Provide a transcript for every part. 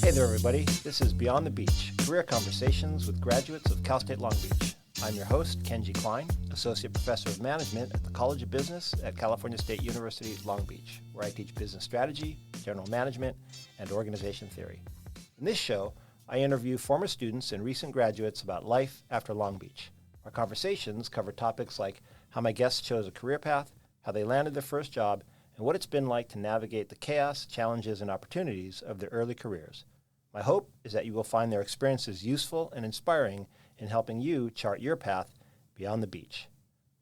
Hey there, everybody. This is Beyond the Beach, career conversations with graduates of Cal State Long Beach. I'm your host, Kenji Klein, Associate Professor of Management at the College of Business at California State University, Long Beach, where I teach business strategy, general management, and organization theory. In this show, I interview former students and recent graduates about life after Long Beach. Our conversations cover topics like how my guests chose a career path, how they landed their first job, and what it's been like to navigate the chaos, challenges, and opportunities of their early careers. My hope is that you will find their experiences useful and inspiring in helping you chart your path beyond the beach.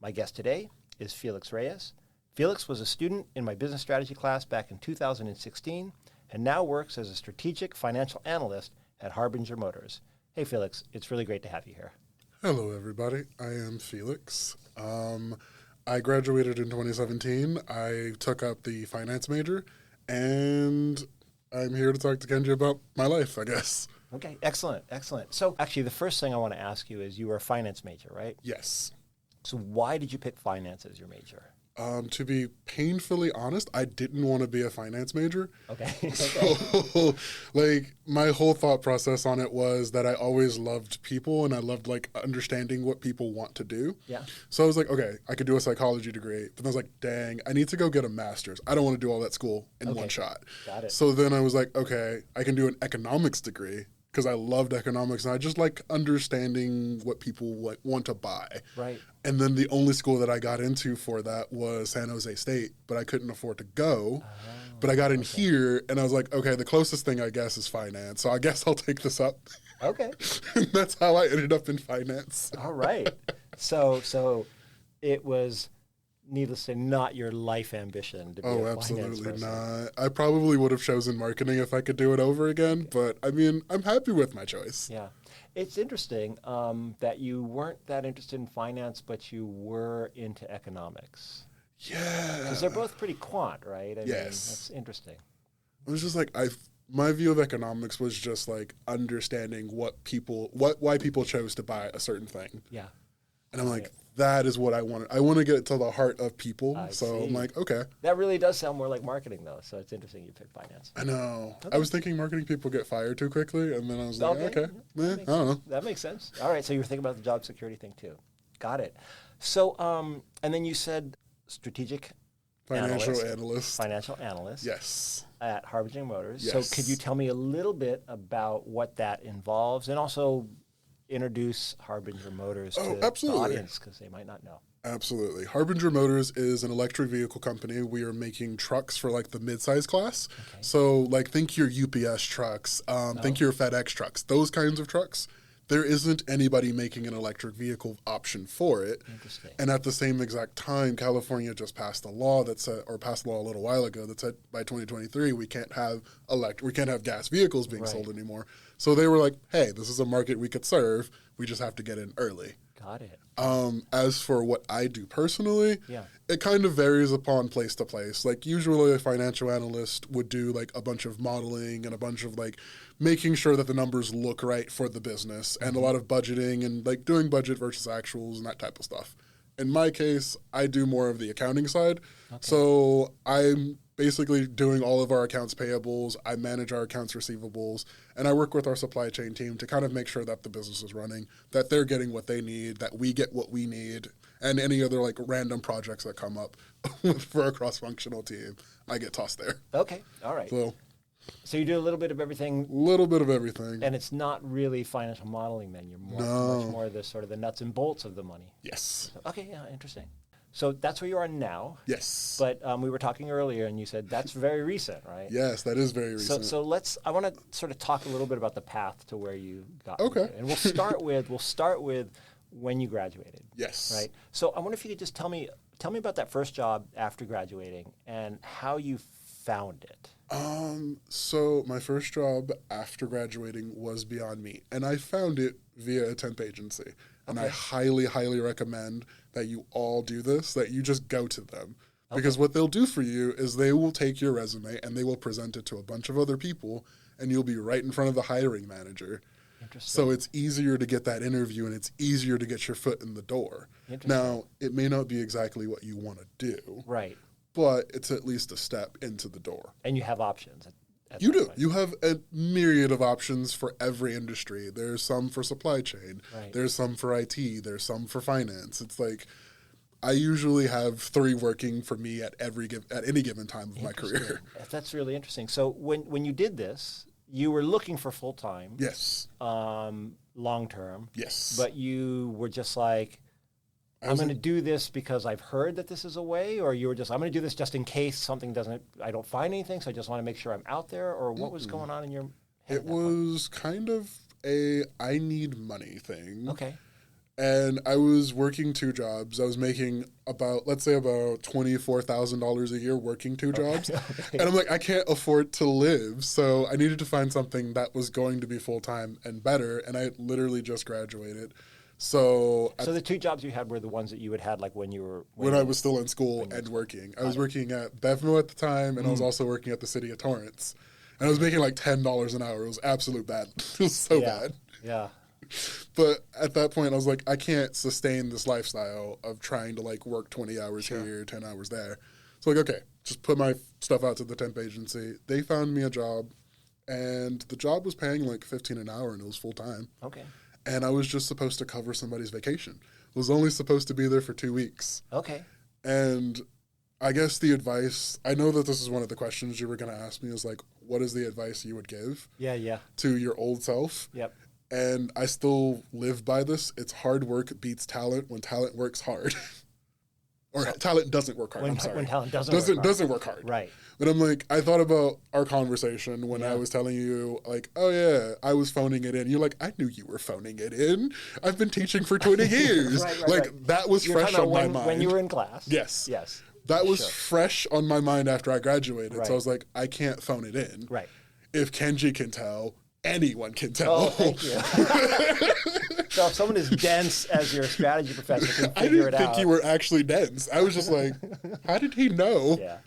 My guest today is Felix Reyes. Felix was a student in my business strategy class back in 2016 and now works as a strategic financial analyst at Harbinger Motors. Hey, Felix, it's really great to have you here. Hello, everybody. I am Felix. I graduated in 2017. I took up the finance major, and I'm here to talk to Kenji about my life, I guess. Okay, excellent. So actually, the first thing I want to ask you is you were a finance major, right? Yes. So why did you pick finance as your major? To be painfully honest, I didn't want to be a finance major. Okay. So, my whole thought process on it was that I always loved people and I loved, understanding what people want to do. Yeah. So I was like, okay, I could do a psychology degree. But then I was like, dang, I need to go get a master's. I don't want to do all that school in one shot. Got it. So then I was like, okay, I can do an economics degree because I loved economics and I just like understanding what people want to buy. Right. And then the only school that I got into for that was San Jose State, but I couldn't afford to go. But I got in here, and I was like, okay, the closest thing, I guess, is finance. So I guess I'll take this up. Okay. And that's how I ended up in finance. All right. So it was, needless to say, not your life ambition to be a finance person. Absolutely not. I probably would have chosen marketing if I could do it over again. But, I mean, I'm happy with my choice. Yeah. It's interesting that you weren't that interested in finance, but you were into economics. Yeah. Because they're both pretty quant, right? I mean, Yes. that's interesting. It was just like, my view of economics was just like understanding why people chose to buy a certain thing. Yeah. And I'm like, that is what I want. I want to get to the heart of people. I So see. I'm like, okay. That really does sound more like marketing, though. So it's interesting you picked finance. I know. Okay. I was thinking marketing people get fired too quickly. And then I was like, okay, I don't know. That makes sense. All right. So you were thinking about the job security thing, too. Got it. So, and then you said strategic Financial analyst. Yes. At Harbinger Motors. Yes. So could you tell me a little bit about what that involves and also introduce Harbinger Motors to the audience because they might not know? Absolutely. Harbinger Motors is an electric vehicle company. We are making trucks for the mid-size class. Okay. So think your UPS trucks, think your FedEx trucks, those kinds of trucks. There isn't anybody making an electric vehicle option for it. Interesting. And at the same exact time, California just passed a law that said, or passed a law a little while ago that said by 2023 we can't have gas vehicles being sold anymore. So they were like, hey, this is a market we could serve. We just have to get in early. Got it. As for what I do personally, Yeah. it kind of varies upon place to place. Usually a financial analyst would do a bunch of modeling and a bunch of making sure that the numbers look right for the business and a lot of budgeting and doing budget versus actuals and that type of stuff. In my case, I do more of the accounting side. Okay. So I'm basically doing all of our accounts payables. I manage our accounts receivables, and I work with our supply chain team to kind of make sure that the business is running, that they're getting what they need, that we get what we need, and any other random projects that come up for a cross-functional team, I get tossed there. Okay. All right. So you do a little bit of everything. A little bit of everything. And it's not really financial modeling then. You're much more the sort of the nuts and bolts of the money. Yes. So, okay, yeah, interesting. So that's where you are now. Yes. But we were talking earlier, and you said that's very recent, right? Yes, that is very recent. So I want to sort of talk a little bit about the path to where you got. Okay. And we'll start with when you graduated. Yes. Right. So I wonder if you could just tell me about that first job after graduating and how you found it. So my first job after graduating was Beyond Meat, and I found it via a temp agency. And I highly, highly recommend that you all do this, that you just go to them. Because what they'll do for you is they will take your resume and they will present it to a bunch of other people, and you'll be right in front of the hiring manager. Interesting. So it's easier to get that interview and it's easier to get your foot in the door. Now, it may not be exactly what you want to do. Right. But it's at least a step into the door. And you have options. You do. You have a myriad of options for every industry. There's some for supply chain. Right. There's some for IT. There's some for finance. It's like I usually have 3 working for me at any given time of my career. That's really interesting. So when you did this, you were looking for full-time. Yes. Long-term. Yes. But you were just like, I'm going to do this because I've heard that this is a way, or you were just, I'm going to do this just in case I don't find anything, so I just want to make sure I'm out there, or what was going on in your head? It was kind of a I need money thing. Okay. And I was working 2 jobs. I was making let's say about $24,000 a year working 2 jobs. And I'm like, I can't afford to live. So I needed to find something that was going to be full-time and better. And I literally just graduated. So the 2 jobs you had were the ones that you had like when you were... When I was still in school and working. I was working at Bevmo at the time, and I was also working at the city of Torrance. And I was making like $10 an hour. It was absolute bad. It was so bad. Yeah. But at that point, I was like, I can't sustain this lifestyle of trying to like work 20 hours here, 10 hours there. So like, okay, just put my stuff out to the temp agency. They found me a job, and the job was paying like $15 an hour, and it was full-time. Okay. And I was just supposed to cover somebody's vacation. I was only supposed to be there for 2 weeks. Okay. And I guess the advice, I know that this is one of the questions you were going to ask me, is like, what is the advice you would give to your old self? Yep. And I still live by this. It's hard work beats talent when talent works hard. Or talent doesn't work hard. When talent doesn't work hard. Right. But I'm like, I thought about our conversation when I was telling you, like, oh yeah, I was phoning it in. You're like, I knew you were phoning it in. I've been teaching for 20 years. That was fresh on my mind. When you were in class. Yes. Yes. That was fresh on my mind after I graduated. Right. So I was like, I can't phone it in. Right. If Kenji can tell, anyone can tell. Oh, thank you. So if someone as dense as your strategy professor can figure it out. I didn't think you were actually dense. I was just like, how did he know? Yeah.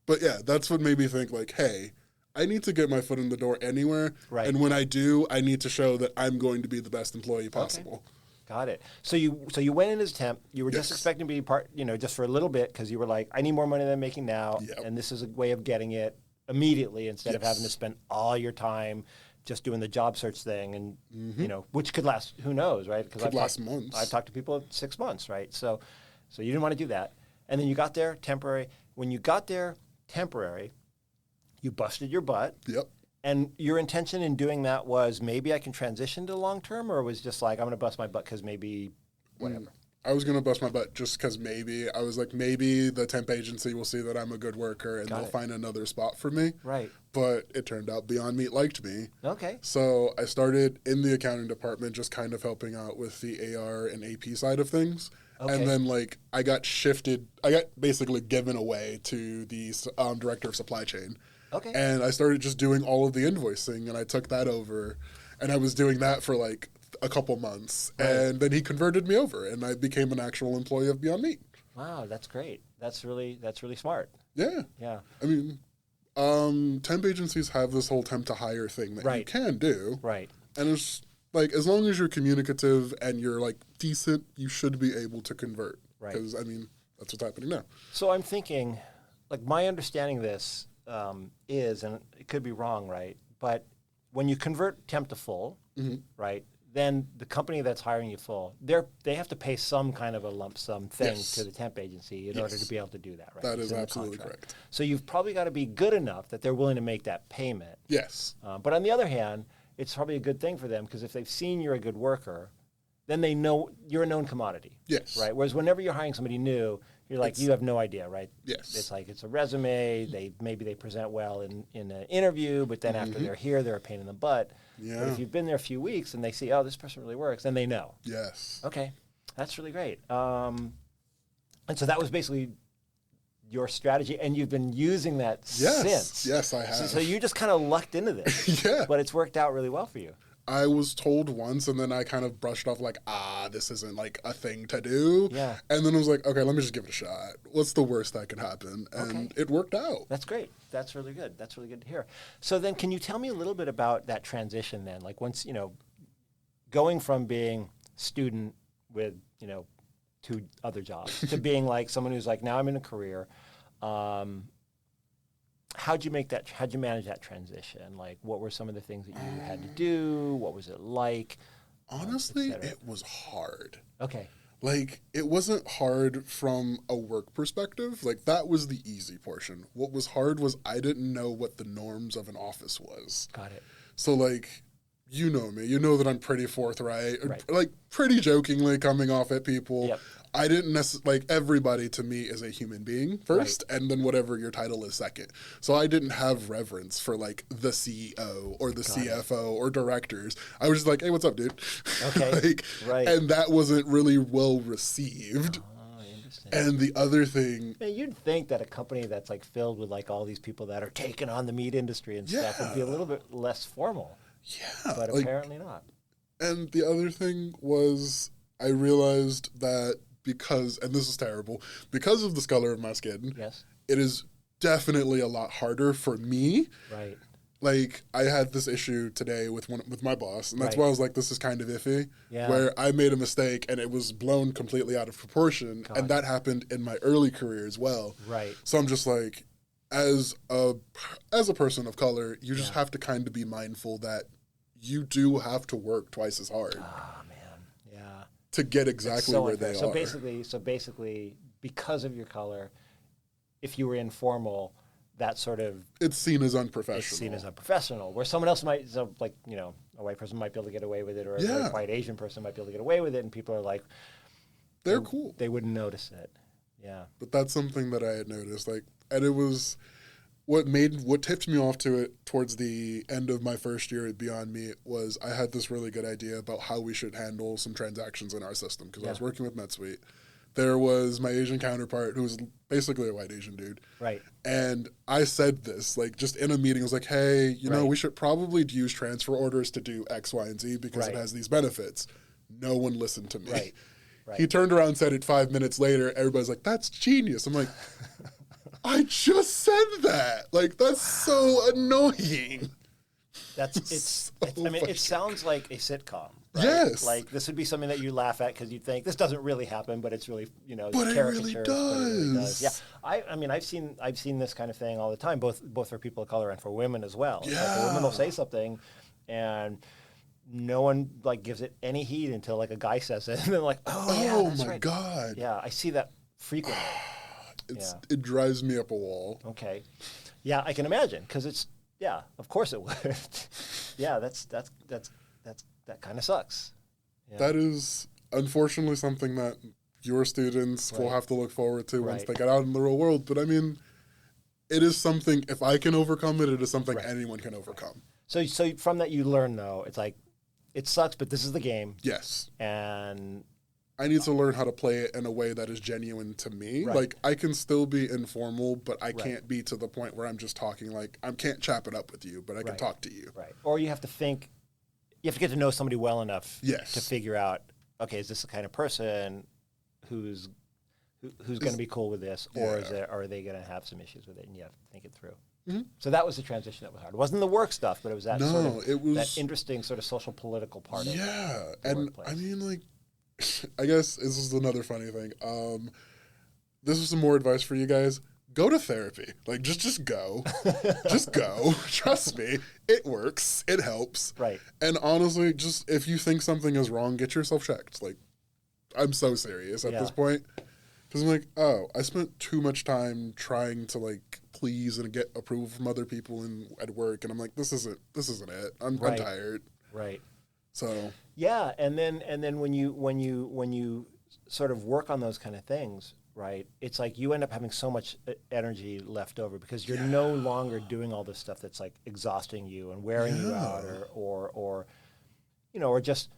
But yeah, that's what made me think like, hey, I need to get my foot in the door anywhere. Right. And when I do, I need to show that I'm going to be the best employee possible. Okay. Got it. So you went in as temp. You were just expecting to be part, just for a little bit, because you were like, I need more money than I'm making now. Yep. And this is a way of getting it immediately instead of having to spend all your time just doing the job search thing, and which could last, who knows, right? Because could last months. I've talked to people of 6 months, right? So you didn't want to do that, and then you got there temporary. When you got there temporary, you busted your butt. Yep. And your intention in doing that was maybe I can transition to long term, or was just like I'm going to bust my butt because maybe whatever. I was going to bust my butt just because maybe. I was like, maybe the temp agency will see that I'm a good worker and they'll find another spot for me. Right. But it turned out Beyond Meat liked me. Okay. So I started in the accounting department just kind of helping out with the AR and AP side of things. Okay. And then I got basically given away to the director of supply chain. Okay. And I started just doing all of the invoicing, and I took that over. And I was doing that for a couple months, and then he converted me over, and I became an actual employee of Beyond Meat. Wow, that's great. That's really smart. Yeah. Yeah. I mean, temp agencies have this whole temp to hire thing that you can do. Right. And it's as long as you're communicative and you're decent, you should be able to convert. Right. Because I mean, that's what's happening now. So I'm thinking, my understanding of this is, and it could be wrong, right? But when you convert temp to full, right? Then the company that's hiring you full, they have to pay some kind of a lump sum thing to the temp agency in order to be able to do that, right? That is absolutely correct. So you've probably got to be good enough that they're willing to make that payment. Yes. But on the other hand, it's probably a good thing for them because if they've seen you're a good worker, then they know you're a known commodity. Yes. Right? Whereas whenever you're hiring somebody new, you're like, you have no idea, right? Yes. It's like, it's a resume. Maybe they present well in an interview, but then after they're here, they're a pain in the butt. Yeah. But if you've been there a few weeks and they see, oh, this person really works, then they know. Yes. Okay. That's really great. And so that was basically your strategy, and you've been using that since. Yes, I have. So you just kind of lucked into this. Yeah. But it's worked out really well for you. I was told once, and then I kind of brushed off this isn't a thing to do. Yeah. And then I was like, okay, let me just give it a shot. What's the worst that could happen? And it worked out. That's great. That's really good. That's really good to hear. So then can you tell me a little bit about that transition then? Once, going from being student with, 2 other jobs to being like someone who's like, now I'm in a career. How'd you manage that transition? Like, what were some of the things that you had to do? What was it like? Honestly, it was hard. Okay. Like, it wasn't hard from a work perspective. Like, that was the easy portion. What was hard was I didn't know what the norms of an office was. Got it. So, like, you know me. You know that I'm pretty forthright. Right. Like, pretty jokingly coming off at people. Yep. I didn't necessarily, like, everybody to me is a human being first, and then whatever your title is second. So I didn't have reverence for, like, the CEO or the CFO or directors. I was just like, hey, what's up, dude? Okay. Right. And that wasn't really well received. Oh, interesting. And the other thing... Man, you'd think that a company that's, like, filled with, like, all these people that are taking on the meat industry and stuff would be a little bit less formal. Yeah. But apparently not. And the other thing was I realized that because, and this is terrible, because of the color of my skin, yes, it is definitely a lot harder for me. Right. Like, I had this issue today with my boss, and that's Right. why I was like, this is kind of iffy, where I made a mistake and it was blown completely out of proportion, and that happened in my early career as well. Right. So I'm just like, as a person of color, you just have to kind of be mindful that you do have to work twice as hard. Ah, man. Yeah. To get exactly where they so are. basically, because of your color, if you were informal, that sort of... It's seen as unprofessional. It's seen as unprofessional, where someone else might, so like, a white person might be able to get away with it, or a white Asian person might be able to get away with it, and people are like... They're cool. They wouldn't notice it. Yeah. But that's something that I had noticed. Like, and it was... What tipped me off to it towards the end of my first year at Beyond Meat was I had this really good idea about how we should handle some transactions in our system, because I was working with NetSuite. There was my Asian counterpart who was basically a white Asian dude. Right. And I said this, like, just in a meeting, I was like, hey, you know, we should probably use transfer orders to do X, Y, and Z because it has these benefits. No one listened to me. Right. He turned around and said it 5 minutes later. Everybody's like, that's genius. I'm like... I just said that. Like, that's so annoying. It sounds like a sitcom. Right? Yes. Like, this would be something that you laugh at because you think this doesn't really happen, but it's really, But it really does. Yeah. I've seen this kind of thing all the time, both for people of color and for women as well. Yeah. Like, a woman will say something and no one like gives it any heed until like a guy says it, and they're like, oh that's my right. God. Yeah, I see that frequently. It drives me up a wall. Okay. Yeah, I can imagine, because it's, of course it would. Yeah, that kind of sucks. Yeah. That is unfortunately something that your students will have to look forward to once they get out in the real world. But I mean, it is something, if I can overcome it, it is something anyone can overcome. So from that you learn, though, it's like, it sucks, but this is the game. Yes. And I need to learn how to play it in a way that is genuine to me. Right. Like, I can still be informal, but I can't be to the point where I'm just talking like, I can't chop it up with you, but I can talk to you. Right. Or you have to get to know somebody well enough Yes. to figure out, okay, is this the kind of person who's going to be cool with this, or are they going to have some issues with it, and you have to think it through. Mm-hmm. So that was the transition that was hard. It wasn't the work stuff, but it was that that interesting sort of social political part of the workplace. I mean, like, I guess this is another funny thing. This is some more advice for you guys. Go to therapy. Like, just go. Just go. Trust me. It works. It helps. Right. And honestly, just if you think something is wrong, get yourself checked. Like, I'm so serious at this point. Because I'm like, I spent too much time trying to, like, please and get approval from other people at work. And I'm like, this isn't it. I'm tired. Right. So. Yeah. And then when you sort of work on those kind of things, right, it's like you end up having so much energy left over because you're no longer doing all this stuff that's like exhausting you and wearing you out, or just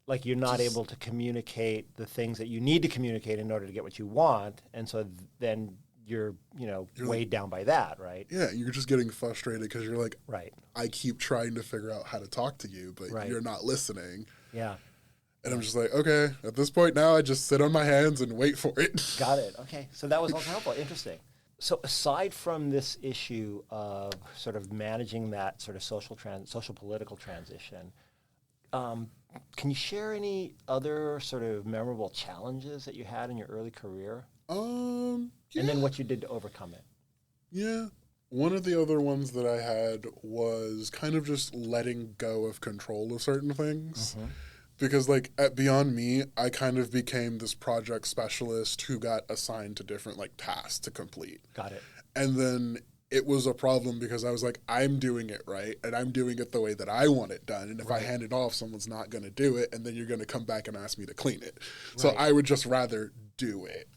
like you're not able to communicate the things that you need to communicate in order to get what you want, and so then you're weighed down by that, right? Yeah, you're just getting frustrated because you're like, right, I keep trying to figure out how to talk to you, but you're not listening. Yeah. And I'm just like, okay, at this point now, I just sit on my hands and wait for it. Got it. Okay. So that was also helpful. Interesting. So aside from this issue of sort of managing that sort of social political transition, Can you share any other sort of memorable challenges that you had in your early career? Yeah. And then what you did to overcome it? Yeah. One of the other ones that I had was kind of just letting go of control of certain things. Mm-hmm. Because, like, at Beyond Me, I kind of became this project specialist who got assigned to different, like, tasks to complete. Got it. And then it was a problem because I was like, I'm doing it right, and I'm doing it the way that I want it done. And if I hand it off, someone's not going to do it, and then you're going to come back and ask me to clean it. So I would just rather do it.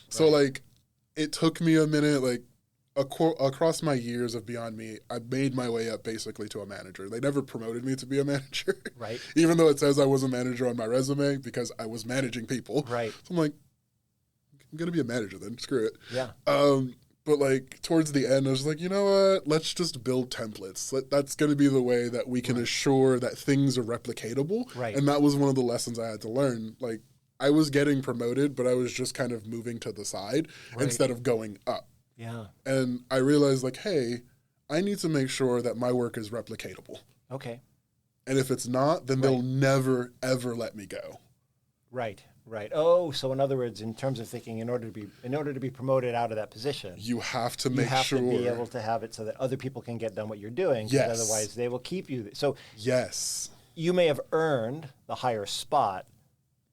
So, like, it took me a minute, like, across my years of Beyond Me, I made my way up basically to a manager. They never promoted me to be a manager. Right. Even though it says I was a manager on my resume because I was managing people. Right. So I'm like, I'm going to be a manager then. Screw it. Yeah. But, like, towards the end, I was like, you know what? Let's just build templates. That's going to be the way that we can assure that things are replicatable. Right. And that was one of the lessons I had to learn. Like, I was getting promoted, but I was just kind of moving to the side instead of going up. Yeah. And I realized, like, hey, I need to make sure that my work is replicatable. Okay. And if it's not, then they'll never, ever let me go. Right. Right. Oh, so in other words, in terms of thinking, in order to be promoted out of that position, you have to make sure to be able to have it so that other people can get done what you're doing. Yes. Otherwise, they will keep you. So yes, you may have earned the higher spot,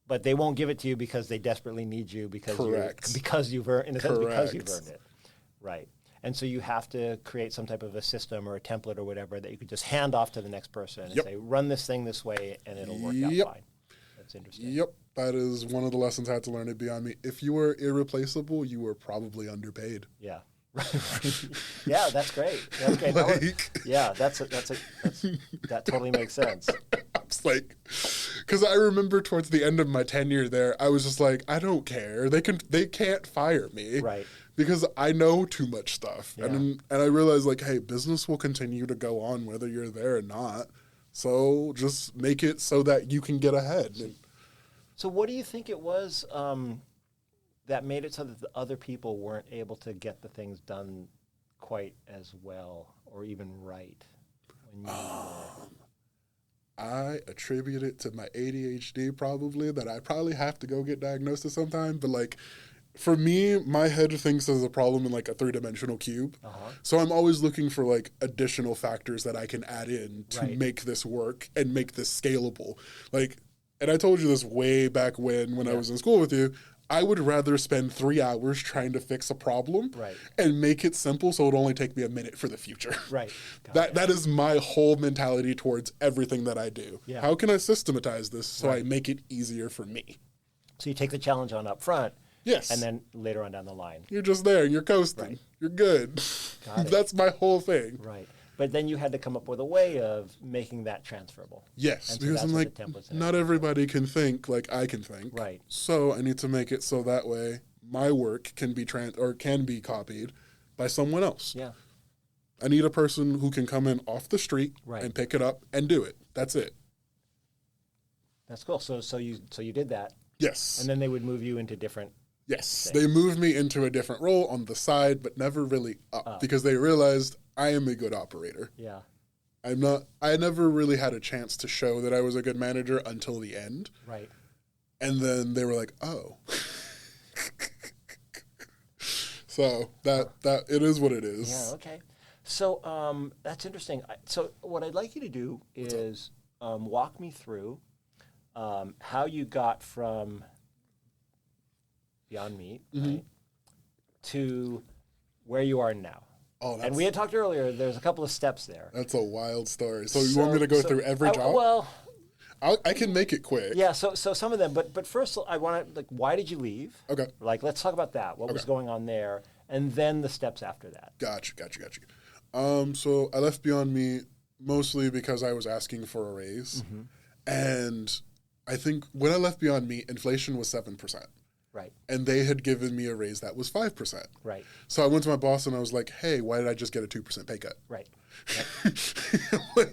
but they won't give it to you because they desperately need you because you've earned, in a sense, because you've earned it. Right. And so you have to create some type of a system or a template or whatever that you could just hand off to the next person and say, run this thing this way, and it'll work out fine. That's interesting. Yep. That is one of the lessons I had to learn at Beyond Me. If you were irreplaceable, you were probably underpaid. Yeah. Yeah, that's great. That's great. That totally makes sense. It's like, because I remember towards the end of my tenure there, I was just like, I don't care. They can't fire me. Right. Because I know too much stuff. Yeah. And I realized, like, hey, business will continue to go on whether you're there or not. So just make it so that you can get ahead. So what do you think it was that made it so that the other people weren't able to get the things done quite as well or even right? When you I attribute it to my ADHD probably, that I probably have to go get diagnosed at some time. But, like, for me, my head thinks there's a problem in, like, a three-dimensional cube. So I'm always looking for, like, additional factors that I can add in to make this work and make this scalable. Like, and I told you this way back when I was in school with you, I would rather spend 3 hours trying to fix a problem and make it simple so it only take me a minute for the future. Right. That is my whole mentality towards everything that I do. Yeah. How can I systematize this so I make it easier for me? So you take the challenge on up front. Yes. And then later on down the line. You're just there. You're coasting. Right. You're good. Got it. That's my whole thing. Right. But then you had to come up with a way of making that transferable. Yes. And so because I'm like, not everybody can think like I can think. Right. So I need to make it so that way my work can be can be copied by someone else. Yeah. I need a person who can come in off the street and pick it up and do it. That's it. That's cool. So you did that. Yes. And then they would move you into different. Yes. They moved me into a different role on the side, but never really up because they realized I am a good operator. Yeah. I never really had a chance to show that I was a good manager until the end. Right. And then they were like, oh. So that it is what it is. Yeah, okay. So that's interesting. So what I'd like you to do is walk me through how you got from Beyond Meat right, to where you are now. Oh, and we had talked earlier, there's a couple of steps there. That's a wild story. So you want me to go through every job? Well, I can make it quick. Yeah, so some of them, but first I want to, like, why did you leave? Okay. Like, let's talk about that. What was going on there? And then the steps after that. Gotcha. So I left Beyond Me mostly because I was asking for a raise. And I think when I left Beyond Me, inflation was 7%. Right. And they had given me a raise that was 5%. Right. So I went to my boss and I was like, hey, why did I just get a 2% pay cut? Right.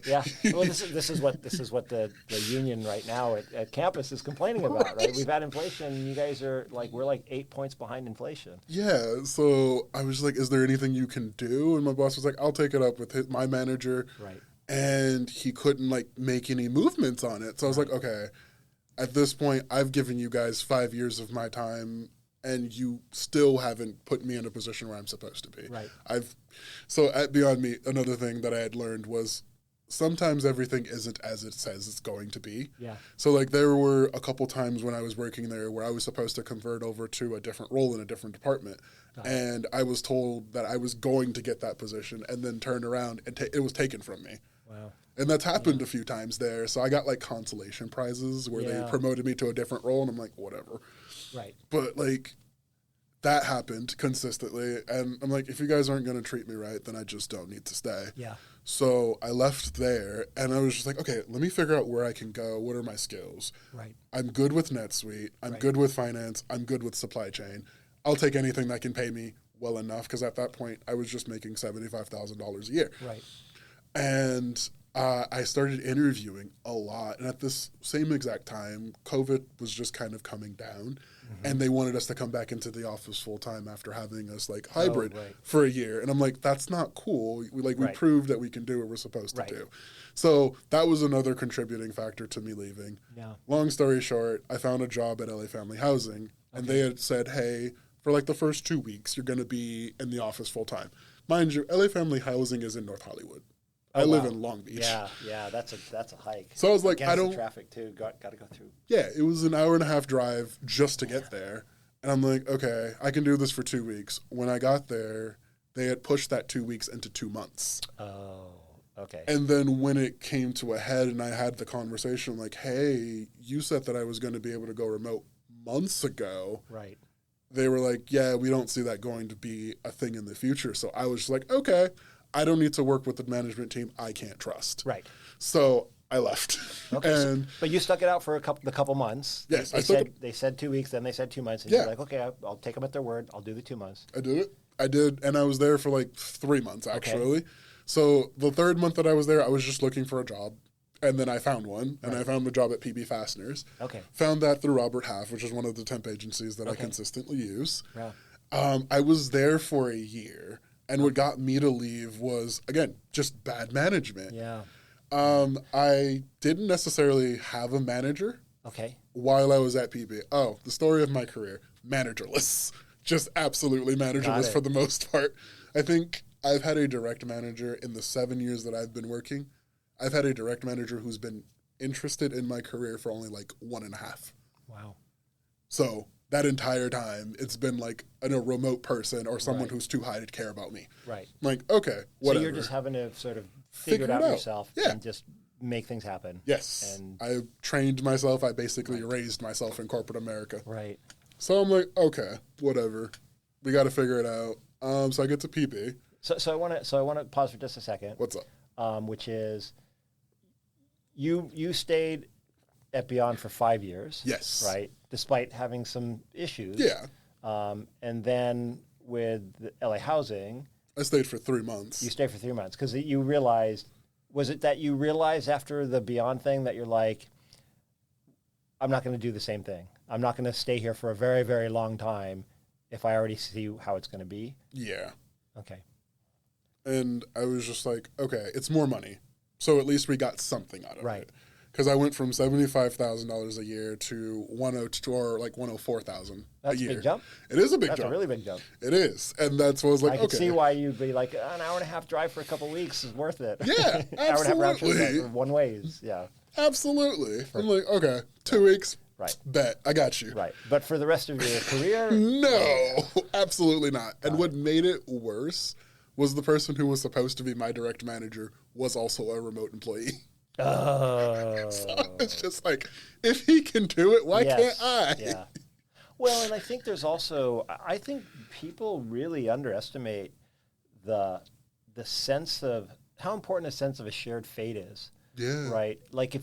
Yeah. Well, this is what the union right now at campus is complaining about, right? We've had inflation. You guys are like, we're like 8 points behind inflation. Yeah. So I was like, is there anything you can do? And my boss was like, I'll take it up with my manager. Right. and he couldn't like make any movements on it. So I was like, okay, at this point, I've given you guys 5 years of my time, and you still haven't put me in a position where I'm supposed to be. Right. So at Beyond Meat, another thing that I had learned was sometimes everything isn't as it says it's going to be. Yeah. So like there were a couple times when I was working there where I was supposed to convert over to a different role in a different department. And I was told that I was going to get that position and then turned around and it was taken from me. Wow. And that's happened a few times there. So I got like consolation prizes where they promoted me to a different role, and I'm like, whatever. Right. But like that happened consistently. And I'm like, if you guys aren't going to treat me right, then I just don't need to stay. Yeah. So I left there, and I was just like, okay, let me figure out where I can go. What are my skills? Right. I'm good with NetSuite. I'm good with finance. I'm good with supply chain. I'll take anything that can pay me well enough, because at that point, I was just making $75,000 a year. Right. And I started interviewing a lot. And at this same exact time, COVID was just kind of coming down. And they wanted us to come back into the office full time after having us like hybrid for a year. And I'm like, that's not cool. We proved that we can do what we're supposed to do. So that was another contributing factor to me leaving. Yeah. Long story short, I found a job at LA Family Housing, and they had said, hey, for like the first 2 weeks, you're going to be in the office full time. Mind you, LA Family Housing is in North Hollywood. I live in Long Beach. Yeah, that's a hike. So I was like, Against I don't. The traffic too. Got to go through. Yeah, it was an hour and a half drive just to get there, and I'm like, okay, I can do this for 2 weeks. When I got there, they had pushed that 2 weeks into 2 months. Oh, okay. And then when it came to a head, and I had the conversation, like, hey, you said that I was going to be able to go remote months ago. Right. They were like, yeah, we don't see that going to be a thing in the future. So I was just like, okay, I don't need to work with the management team I can't trust. Right. So I left. Okay. But you stuck it out for a couple months. Yes. They said 2 weeks, then they said 2 months. And you're like, okay, I'll take them at their word. I'll do the 2 months. I did it. I did. And I was there for like 3 months, actually. Okay. So the third month that I was there, I was just looking for a job. And then I found one, and I found the job at PB Fasteners. Okay. Found that through Robert Half, which is one of the temp agencies that I consistently use. Yeah. I was there for a year, and what got me to leave was, again, just bad management. Yeah. I didn't necessarily have a manager. Okay. While I was at PB. Oh, the story of my career, managerless. Just absolutely managerless for the most part. I think I've had a direct manager in the 7 years that I've been working. I've had a direct manager who's been interested in my career for only like 1.5. Wow. So that entire time, it's been like a remote person or someone who's too high to care about me. Right. I'm like, okay, whatever. So you're just having to sort of figure it out yourself and just make things happen. Yes. And I trained myself. I basically raised myself in corporate America. Right. So I'm like, okay, whatever. We got to figure it out. So I get to PB. So I want to pause for just a second. What's up? Which is, you stayed at Beyond for 5 years. Yes. Right? Despite having some issues. Yeah. And then with LA Housing. I stayed for 3 months. You stayed for 3 months because you realized, was it that you realized after the Beyond thing that you're like, I'm not going to do the same thing. I'm not going to stay here for a very, very long time if I already see how it's going to be? Yeah. Okay. And I was just like, okay, it's more money. So at least we got something out of it. Because I went from $75,000 a year to $104,000 a year. That's a big jump. It is a big jump. That's a really big jump. It is. And that's what I was like, I can see why you'd be like, an hour and a half drive for a couple of weeks is worth it. Yeah, absolutely. Hour and a half round trip one way yeah. Absolutely. I'm like, okay, 2 weeks. Right. Bet. I got you. Right. But for the rest of your career? No, absolutely not. And what made it worse was the person who was supposed to be my direct manager was also a remote employee. Oh. So it's just like, if he can do it, why can't I? Yeah. Well, and I think there's also, I think people really underestimate the sense of, how important a sense of a shared fate is. Yeah. Right? Like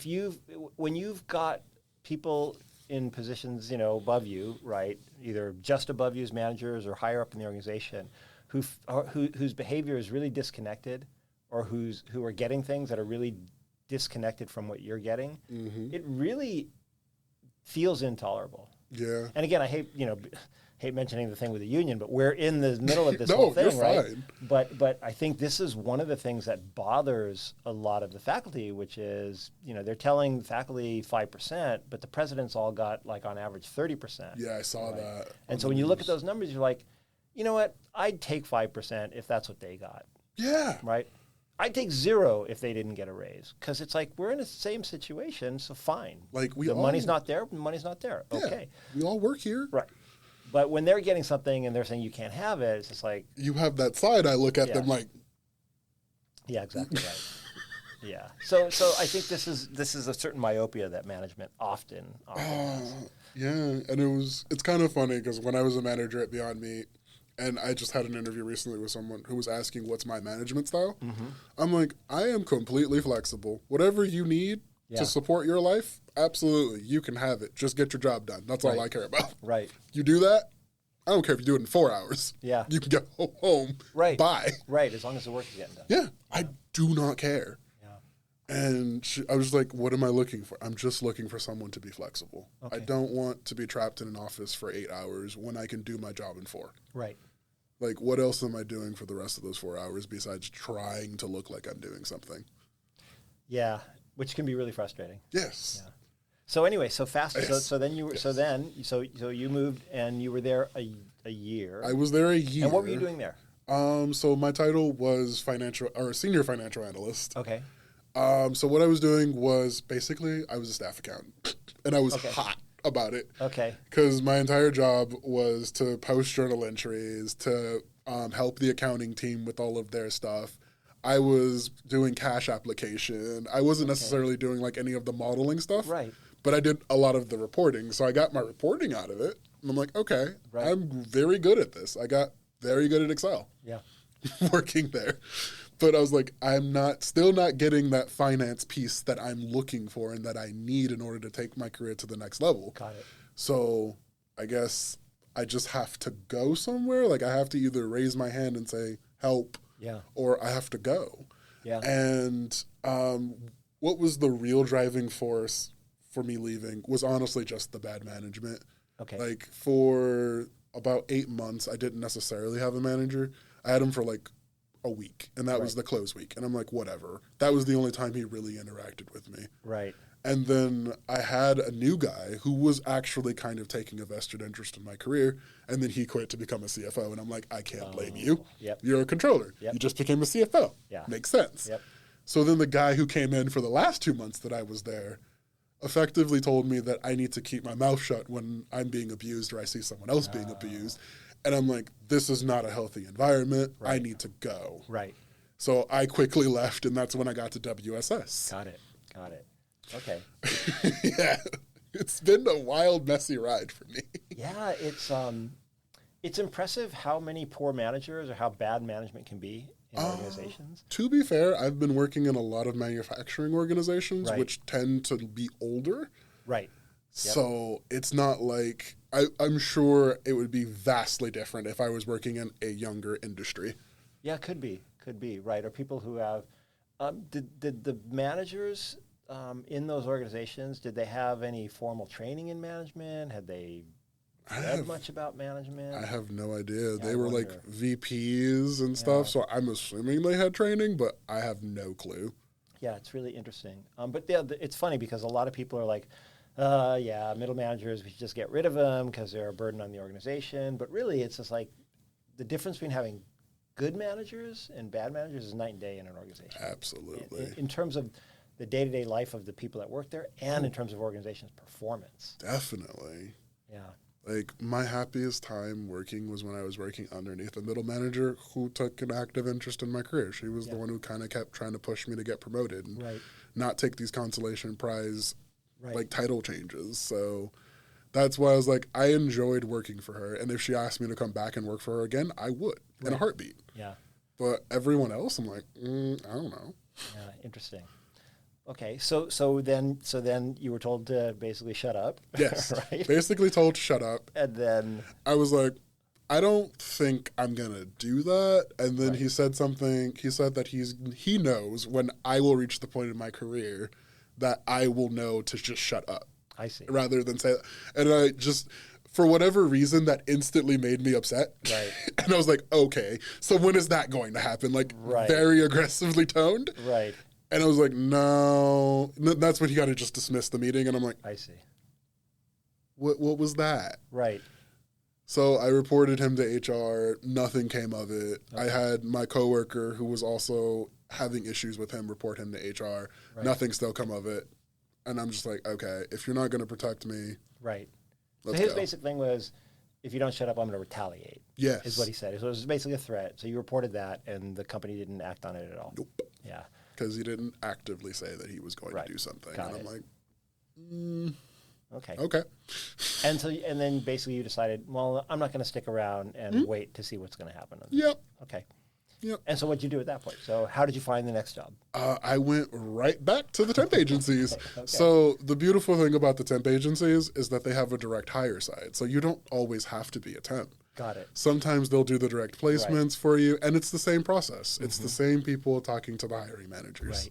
when you've got people in positions, above you, right, either just above you as managers or higher up in the organization, whose behavior is really disconnected, or who are getting things that are really disconnected from what you're getting, it really feels intolerable. Yeah. And again, I hate mentioning the thing with the union, but we're in the middle of this No, whole thing, you're right? fine. But I think this is one of the things that bothers a lot of the faculty, which is, they're telling faculty 5%, but the president's all got like on average 30%. Yeah, I saw right? that. And so when you look at those numbers, you're like, you know what? I'd take 5% if that's what they got. Yeah. Right? I'd take 0 if they didn't get a raise, because it's like we're in the same situation, so fine. Like the money's not there, the money's not there. Yeah, okay. we all work here. Right. But when they're getting something and they're saying you can't have it, it's just like... You have that side, I look at them like... Yeah, exactly right. Yeah. So I think this is a certain myopia that management often has. Yeah, and it's kind of funny because when I was a manager at Beyond Meat, and I just had an interview recently with someone who was asking what's my management style. Mm-hmm. I'm like, I am completely flexible. Whatever you need to support your life, absolutely, you can have it. Just get your job done. That's all I care about. Right. You do that, I don't care if you do it in 4 hours. Yeah. You can get home. Right. Bye. Right, as long as the work is getting done. Yeah, I do not care. Yeah. And I was like, what am I looking for? I'm just looking for someone to be flexible. Okay. I don't want to be trapped in an office for 8 hours when I can do my job in 4. Right. Like, what else am I doing for the rest of those 4 hours besides trying to look like I'm doing something? Yeah, which can be really frustrating. Yes. Yeah. So anyway, so fast. Yes. So then you were. Yes. So you moved and you were there a year. I was there a year. And what were you doing there? So my title was senior financial analyst. Okay. So what I was doing was basically I was a staff accountant, and I was hot about it. Okay. Because my entire job was to post journal entries, to help the accounting team with all of their stuff. I was doing cash application. I wasn't necessarily doing like any of the modeling stuff. Right. But I did a lot of the reporting. So I got my reporting out of it. And I'm like, okay, I'm very good at this. I got very good at Excel. Yeah. Working there. But I was like, still not getting that finance piece that I'm looking for and that I need in order to take my career to the next level. Got it. So I guess I just have to go somewhere. Like I have to either raise my hand and say, help, or I have to go. Yeah. And what was the real driving force for me leaving was honestly just the bad management. Okay. Like for about 8 months, I didn't necessarily have a manager. I had him for like a week, and that was the close week. And I'm like, whatever. That was the only time he really interacted with me. Right. And then I had a new guy who was actually kind of taking a vested interest in my career, and then he quit to become a CFO. And I'm like, I can't blame you. Yep. You're a controller. Yep. You just became a CFO. Yeah. Makes sense. Yep. So then the guy who came in for the last 2 months that I was there effectively told me that I need to keep my mouth shut when I'm being abused or I see someone else being abused. And I'm like, this is not a healthy environment. Right. I need to go. Right. So I quickly left, and that's when I got to WSS. Got it. Okay. Yeah. It's been a wild, messy ride for me. Yeah, it's impressive how many poor managers or how bad management can be in organizations. To be fair, I've been working in a lot of manufacturing organizations, which tend to be older. Right. Yep. So it's not like I'm sure it would be vastly different if I was working in a younger industry. Yeah, could be right. Or people who have did the managers in those organizations, did they have any formal training in management? Had they read much about management? I have no idea. Yeah, they were like VPs and stuff, so I'm assuming they had training, but I have no clue. Yeah, it's really interesting. But it's funny because a lot of people are like, middle managers, we should just get rid of them because they're a burden on the organization. But really, it's just like the difference between having good managers and bad managers is night and day in an organization. Absolutely. In terms of the day-to-day life of the people that work there and in terms of organization's performance. Definitely. Yeah. Like, my happiest time working was when I was working underneath a middle manager who took an active interest in my career. She was the one who kind of kept trying to push me to get promoted and not take these consolation prize like title changes. So that's why I was like, I enjoyed working for her. And if she asked me to come back and work for her again, I would in a heartbeat. Yeah. But everyone else, I'm like, I don't know. Yeah, interesting. Okay, so then you were told to basically shut up. Yes, right? Basically told to shut up. And then I was like, I don't think I'm gonna do that. And then he said something. He said that he knows when I will reach the point in my career that I will know to just shut up. I see. rather than say that. And I just, for whatever reason, that instantly made me upset. Right. And I was like, okay, so when is that going to happen? Like, Right. very aggressively toned. Right. And I was like, no. That's when he got to just dismiss the meeting. And I'm like, I see. what was that? Right. So I reported him to HR. Nothing came of it. Okay. I had my coworker who was also having issues with him report him to HR. Right. Nothing still come of it. And I'm just like, okay, if you're not going to protect me, Right. let's So his go. basic thing was, if you don't shut up, I'm going to retaliate. Yes. Is what he said. So it was basically a threat. So you reported that, and the company didn't act on it at all. Nope. Yeah. Because he didn't actively say that he was going Right. to do something. Got and it. I'm like, Okay. okay. And then basically you decided, well, I'm not going to stick around and wait to see what's going to happen. Yep. Okay. Yep. And so what'd you do at that point? So how did you find the next job? I went right back to the temp agencies. Okay. So the beautiful thing about the temp agencies is that they have a direct hire side. So you don't always have to be a temp. Got it. Sometimes they'll do the direct placements for you, and it's the same process. It's the same people talking to the hiring managers. Right.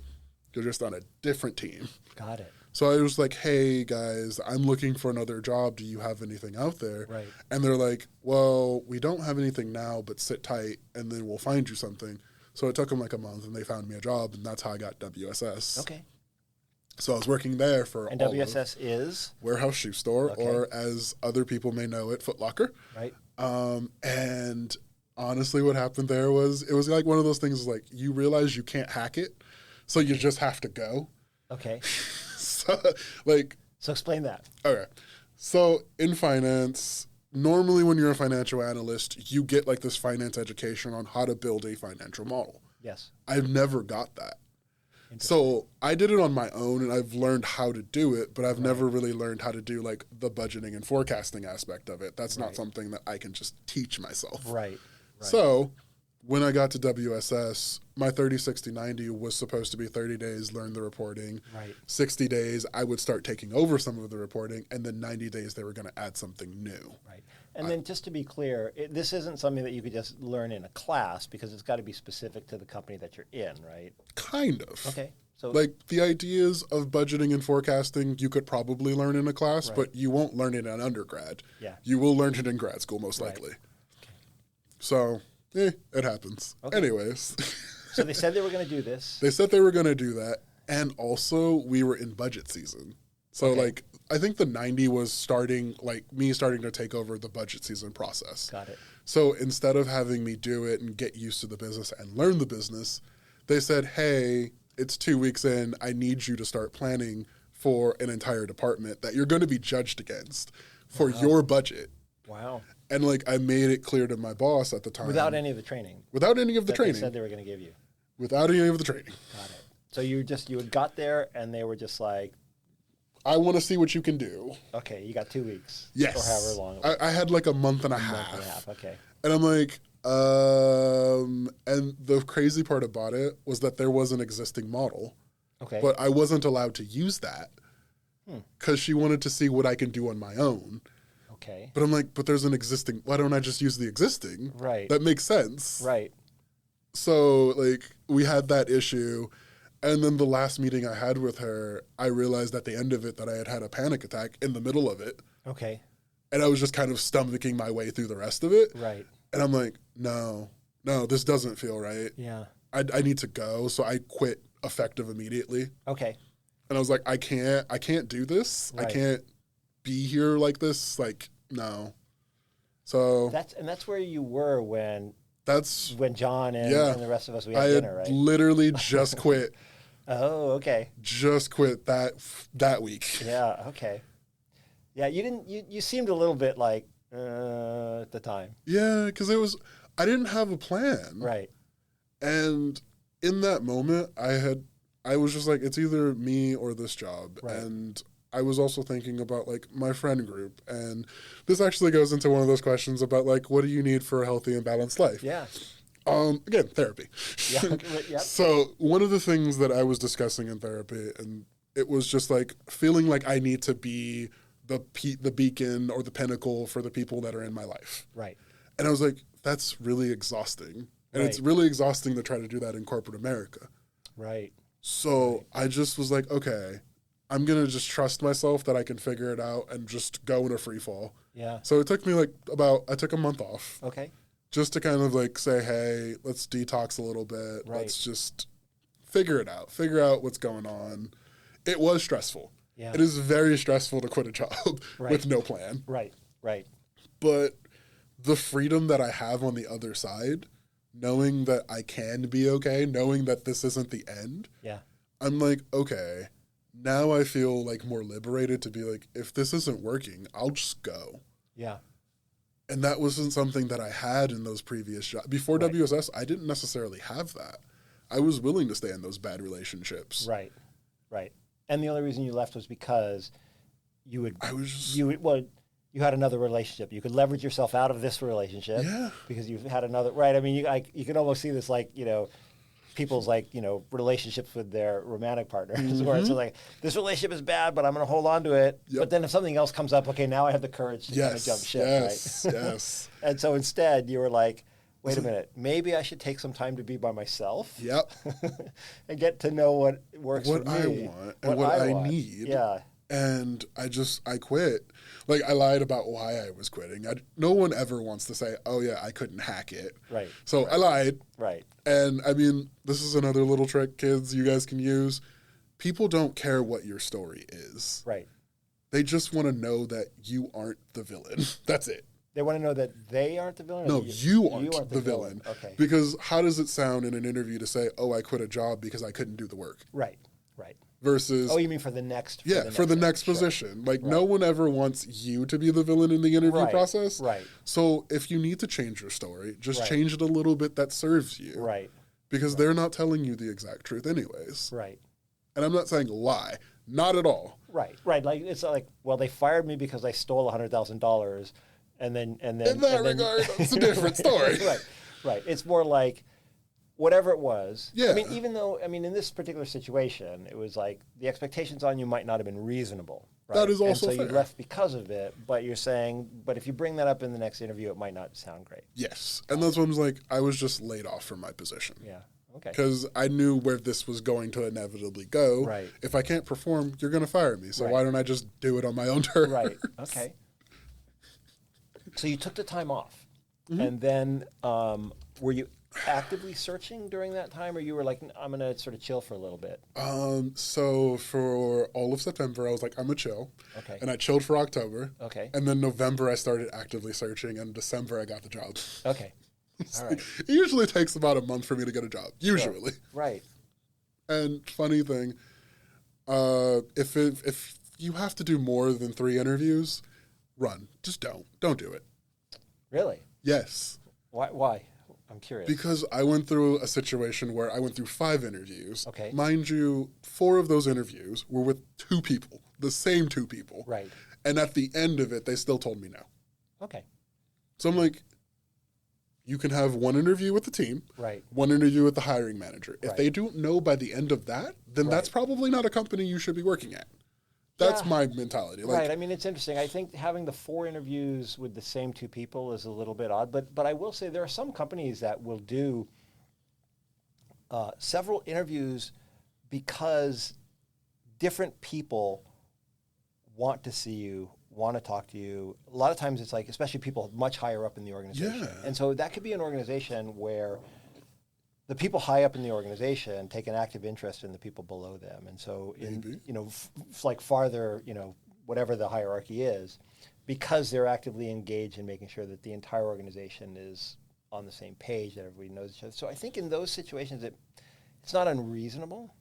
You're just on a different team. Got it. So I was like, hey, guys, I'm looking for another job. Do you have anything out there? Right. And they're like, well, we don't have anything now, but sit tight, and then we'll find you something. So it took them like a month, and they found me a job, and that's how I got WSS. Okay. So I was working there for And all of WSS is? Warehouse Shoe Store, Okay. or as other people may know it, Foot Locker. Right. And honestly, what happened there was, it was like one of those things like, you realize you can't hack it, so you just have to go. Okay. So, like, So explain that. okay. So in finance, normally when you're a financial analyst, you get like this finance education on how to build a financial model. Yes. I've never got that. So I did it on my own, and I've learned how to do it, but I've never really learned how to do like the budgeting and forecasting aspect of it. That's not something that I can just teach myself. Right. So when I got to WSS, my 30, 60, 90 was supposed to be 30 days, learn the reporting. Right. 60 days, I would start taking over some of the reporting, and then 90 days, they were going to add something new. Right. And then just to be clear, this isn't something that you could just learn in a class, because it's got to be specific to the company that you're in, right? Kind of. Okay. So Like the ideas of budgeting and forecasting, you could probably learn in a class, Right. but you won't learn it in undergrad. Yeah. You will learn it in grad school, most Right. likely. So, it happens. Okay. Anyways, so they said they were going to do this. they said they were going to do that. And also, we were in budget season. So, Okay. like, I think the 90 was starting, like, me starting to take over the budget season process. Got it. So, instead of having me do it and get used to the business and learn the business, they said, hey, it's 2 weeks in. I need you to start planning for an entire department that you're going to be judged against for your budget. Wow. And, like, I made it clear to my boss at the time. Without any of the training. Without any of the that training. They said they were going to give you. Without any of the training. Got it. So you had got there, and they were just like, I want to see what you can do. okay, you got 2 weeks. Yes. Or however long it was. I had like a month and a A half. month and a half. Okay. And I'm like, and the crazy part about it was that there was an existing model, Okay. but I wasn't allowed to use that because she wanted to see what I can do on my own. Okay. But I'm like, but there's an existing, why don't I just use the existing? Right. That makes sense. Right. So, like, we had that issue. And then the last meeting I had with her, I realized at the end of it that I had had a panic attack in the middle of it. Okay. And I was just kind of stomaching my way through the rest of it. Right. And I'm like, no, this doesn't feel right. Yeah. I need to go. So I quit effective immediately. Okay. And I was like, I can't do this. Right. I can't be here like this. Like, no. So That's where you were when John and the rest of us, we had I had dinner, right? literally just quit. Oh, okay. Just quit that week. Yeah. Okay. Yeah. You seemed a little bit like at the time. Yeah, because I didn't have a plan. Right. And in that moment, I was just like, it's either me or this job. Right. And I was also thinking about like my friend group. And this actually goes into one of those questions about like, what do you need for a healthy and balanced life? Yeah. Again, therapy. Yeah. Yep. So one of the things that I was discussing in therapy, and it was just like feeling like I need to be the beacon or the pinnacle for the people that are in my life. Right. And I was like, that's really exhausting. And it's Right. really exhausting to try to do that in corporate America. Right. So I just was like, okay, I'm going to just trust myself that I can figure it out and just go in a free fall. Yeah. So it took me I took a month off. Okay. Just to kind of say, hey, let's detox a little bit. Right. Let's just figure it out. Figure out what's going on. It was stressful. Yeah. It is very stressful to quit a job with no plan. Right. But the freedom that I have on the other side, knowing that I can be okay, knowing that this isn't the end. Yeah. I'm like, okay, now I feel more liberated to be if this isn't working, I'll just go. Yeah. And that wasn't something that I had in those previous jobs. Before WSS, I didn't necessarily have that. I was willing to stay in those bad relationships. Right. And the only reason you left was because you had another relationship. You could leverage yourself out of this relationship. Yeah. Because you've had another, right? I mean, you can almost see this people's relationships with their romantic partners where it's this relationship is bad, but I'm going to hold on to it. Yep. But then if something else comes up, okay, now I have the courage to kind of jump ship, right? Yes. And so instead you were like, wait a minute, maybe I should take some time to be by myself. Yep. And get to know what works for me. What I want and what I need. Yeah. And I quit. I lied about why I was quitting. No one ever wants to say, oh yeah, I couldn't hack it. Right. So I lied. Right. And I mean, this is another little trick, kids, you guys can use. People don't care what your story is. Right. They just want to know that you aren't the villain. That's it. They want to know that they aren't the villain? No, you aren't the villain. Okay. Because how does it sound in an interview to say, oh, I quit a job because I couldn't do the work? Right. Versus... Oh, you mean for the next... For the next position. Sure. No one ever wants you to be the villain in the interview process. Right. So if you need to change your story, just change it a little bit that serves you. Right. Because they're not telling you the exact truth anyways. Right. And I'm not saying lie. Not at all. Right. It's well, they fired me because I stole $100,000, and then in that regard, that's a different story. Right. It's more like whatever it was. Yeah. I mean, even though in this particular situation, it was the expectations on you might not have been reasonable. Right? That is also and so fair. you left because of it, but you're saying, but if you bring that up in the next interview, it might not sound great. Yes. And that's when I was just laid off from my position. Yeah. Okay. Because I knew where this was going to inevitably go. Right. If I can't perform, you're going to fire me. So why don't I just do it on my own terms? Right. Okay. So you took the time off, and then were you actively searching during that time, or you were like, I'm going to sort of chill for a little bit? So for all of September, I was like, I'm going to chill. Okay. And I chilled for October. Okay. And then November, I started actively searching, and December, I got the job. Okay. All right. It usually takes about a month for me to get a job. Usually. Sure. Right. And funny thing, if you have to do more than 3 interviews, run. Just don't. Don't do it. Really? Yes. Why? I'm curious. Because I went through a situation where I went through 5 interviews. Okay. Mind you, 4 of those interviews were with 2 people, the same 2 people. Right. And at the end of it, they still told me no. Okay. So I'm like, you can have 1 interview with the team, right? 1 interview with the hiring manager. If they don't know by the end of that, then that's probably not a company you should be working at. That's my mentality. Right. I mean, it's interesting. I think having the 4 interviews with the same 2 people is a little bit odd, but I will say there are some companies that will do several interviews because different people want to see you, want to talk to you. A lot of times it's especially people much higher up in the organization. Yeah. And so that could be an organization where the people high up in the organization take an active interest in the people below them. And so, farther, whatever the hierarchy is, because they're actively engaged in making sure that the entire organization is on the same page, that everybody knows each other. So I think in those situations, it's not unreasonable.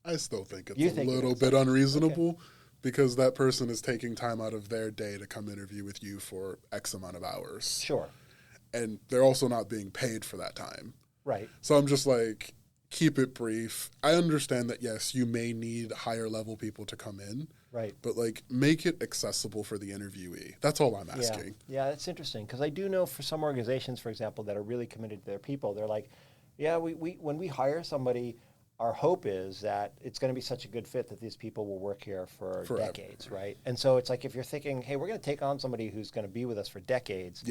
I still think it's a little bit unreasonable. Okay. Because that person is taking time out of their day to come interview with you for X amount of hours. Sure. And they're also not being paid for that time. Right. So I'm just keep it brief. I understand that, yes, you may need higher level people to come in. Right. But make it accessible for the interviewee. That's all I'm asking. Yeah, that's interesting. Because I do know for some organizations, for example, that are really committed to their people, they're like, yeah, we when we hire somebody, our hope is that it's going to be such a good fit that these people will work here for decades, right? And so it's if you're thinking, hey, we're going to take on somebody who's going to be with us for decades,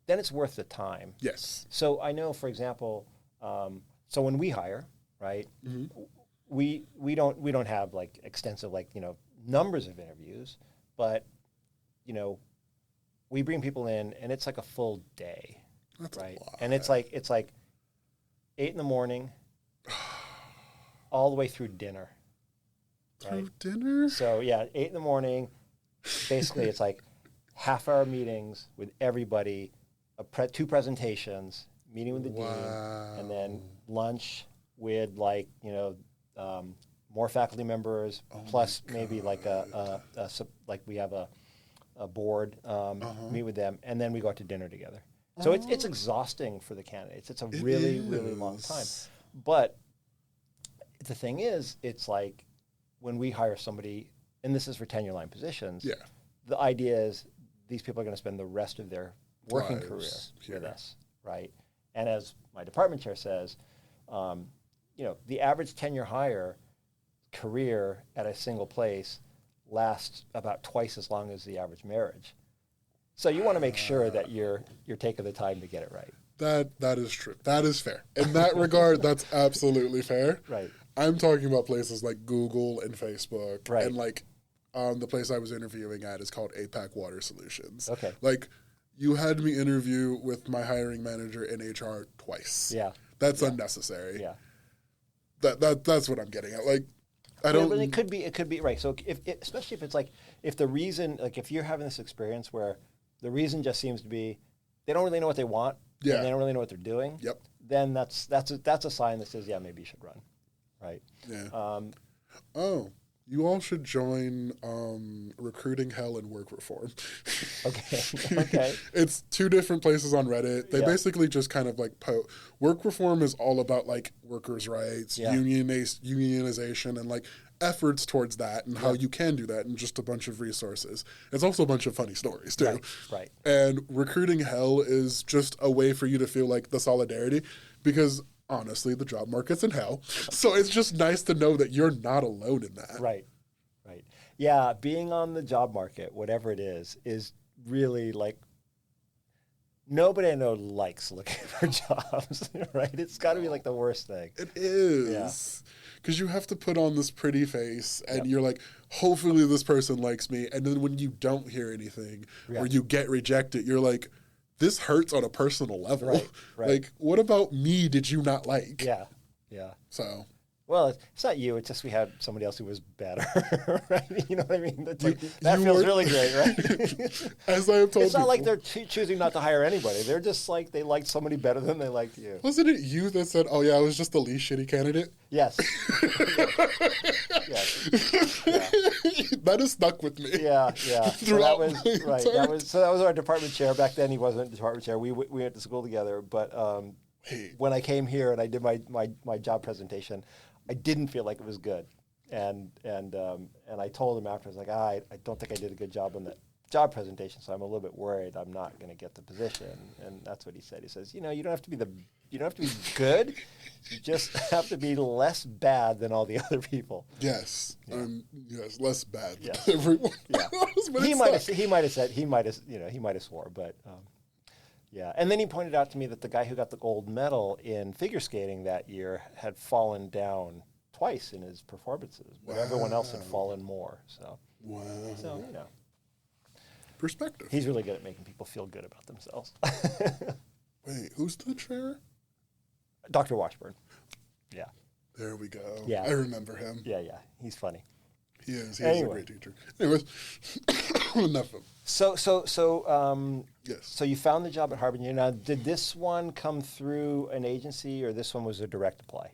then it's worth the time. Yes. So I know, for example, so when we hire, right, we don't have like extensive like numbers of interviews, but we bring people in and it's like a full day. That's right? a lot. And it's like 8 a.m. all the way through dinner. Through dinner? So yeah, 8 a.m. Basically, it's like half-hour meetings with everybody, two presentations, meeting with the dean, and then lunch with like more faculty members, plus maybe like like we have a board, meet with them, and then we go out to dinner together. So it's exhausting for the candidates. It's a really long time. But the thing is, it's like when we hire somebody, and this is for tenure line positions, the idea is these people are going to spend the rest of their working career with us, right? And as my department chair says, the average tenure hire career at a single place lasts about twice as long as the average marriage. So you want to make sure that you're taking the time to get it right. That is true. That is fair. In that regard, that's absolutely fair. Right. I'm talking about places like Google and Facebook, right. and like the place I was interviewing at is called APAC Water Solutions. Okay. Like you had me interview with my hiring manager in HR twice. Yeah. That's unnecessary. Yeah. That's what I'm getting at. Like I don't. But it could be right. So especially if it's like if the reason like if you're having this experience where the reason just seems to be they don't really know what they want. Yeah. And they don't really know what they're doing. Yep. Then that's a sign that says maybe you should run. Right. Yeah. You all should join Recruiting Hell and Work Reform. Okay. It's two different places on Reddit. They basically just kind of like Work Reform is all about like workers' rights, unionization, and like efforts towards that and how you can do that and just a bunch of resources. It's also a bunch of funny stories too. Right. And Recruiting Hell is just a way for you to feel like the solidarity because honestly, the job market's in hell. So it's just nice to know that you're not alone in that. Right. Yeah, being on the job market, whatever it is really like nobody I know likes looking for jobs, right? It's got to be like the worst thing. It is. Because you have to put on this pretty face and you're like, hopefully this person likes me. And then when you don't hear anything or you get rejected, you're like, this hurts on a personal level. Right. Like, what about me did you not like? Yeah. So. Well, it's not you. It's just we had somebody else who was better, right? You know what I mean? Like, that feels really great, right? As I have told it's not like they're choosing not to hire anybody. They're just like they liked somebody better than they liked you. Wasn't it you that said, "Oh yeah, I was just the least shitty candidate"? Yes. That has stuck with me. Yeah. So that was right. That was our department chair back then. He wasn't the department chair. We went to school together, but when I came here and I did my job presentation, I didn't feel like it was good, and I told him after I was like, I don't think I did a good job on that job presentation, so I'm a little bit worried I'm not going to get the position. And that's what he said. He says, you don't have to be good, you just have to be less bad than all the other people. Yes, less bad than everyone else. But he might have swore, but. Yeah, and then he pointed out to me that the guy who got the gold medal in figure skating that year had fallen down twice in his performances, but everyone else had fallen more. So, perspective. He's really good at making people feel good about themselves. Wait, who's the chair? Dr. Washburn. Yeah. There we go. Yeah. I remember him. Yeah, he's funny. He is. He is a great teacher. Anyways, enough of him. Yes. So you found the job at Harbinger. Now, did this one come through an agency or this one was a direct apply?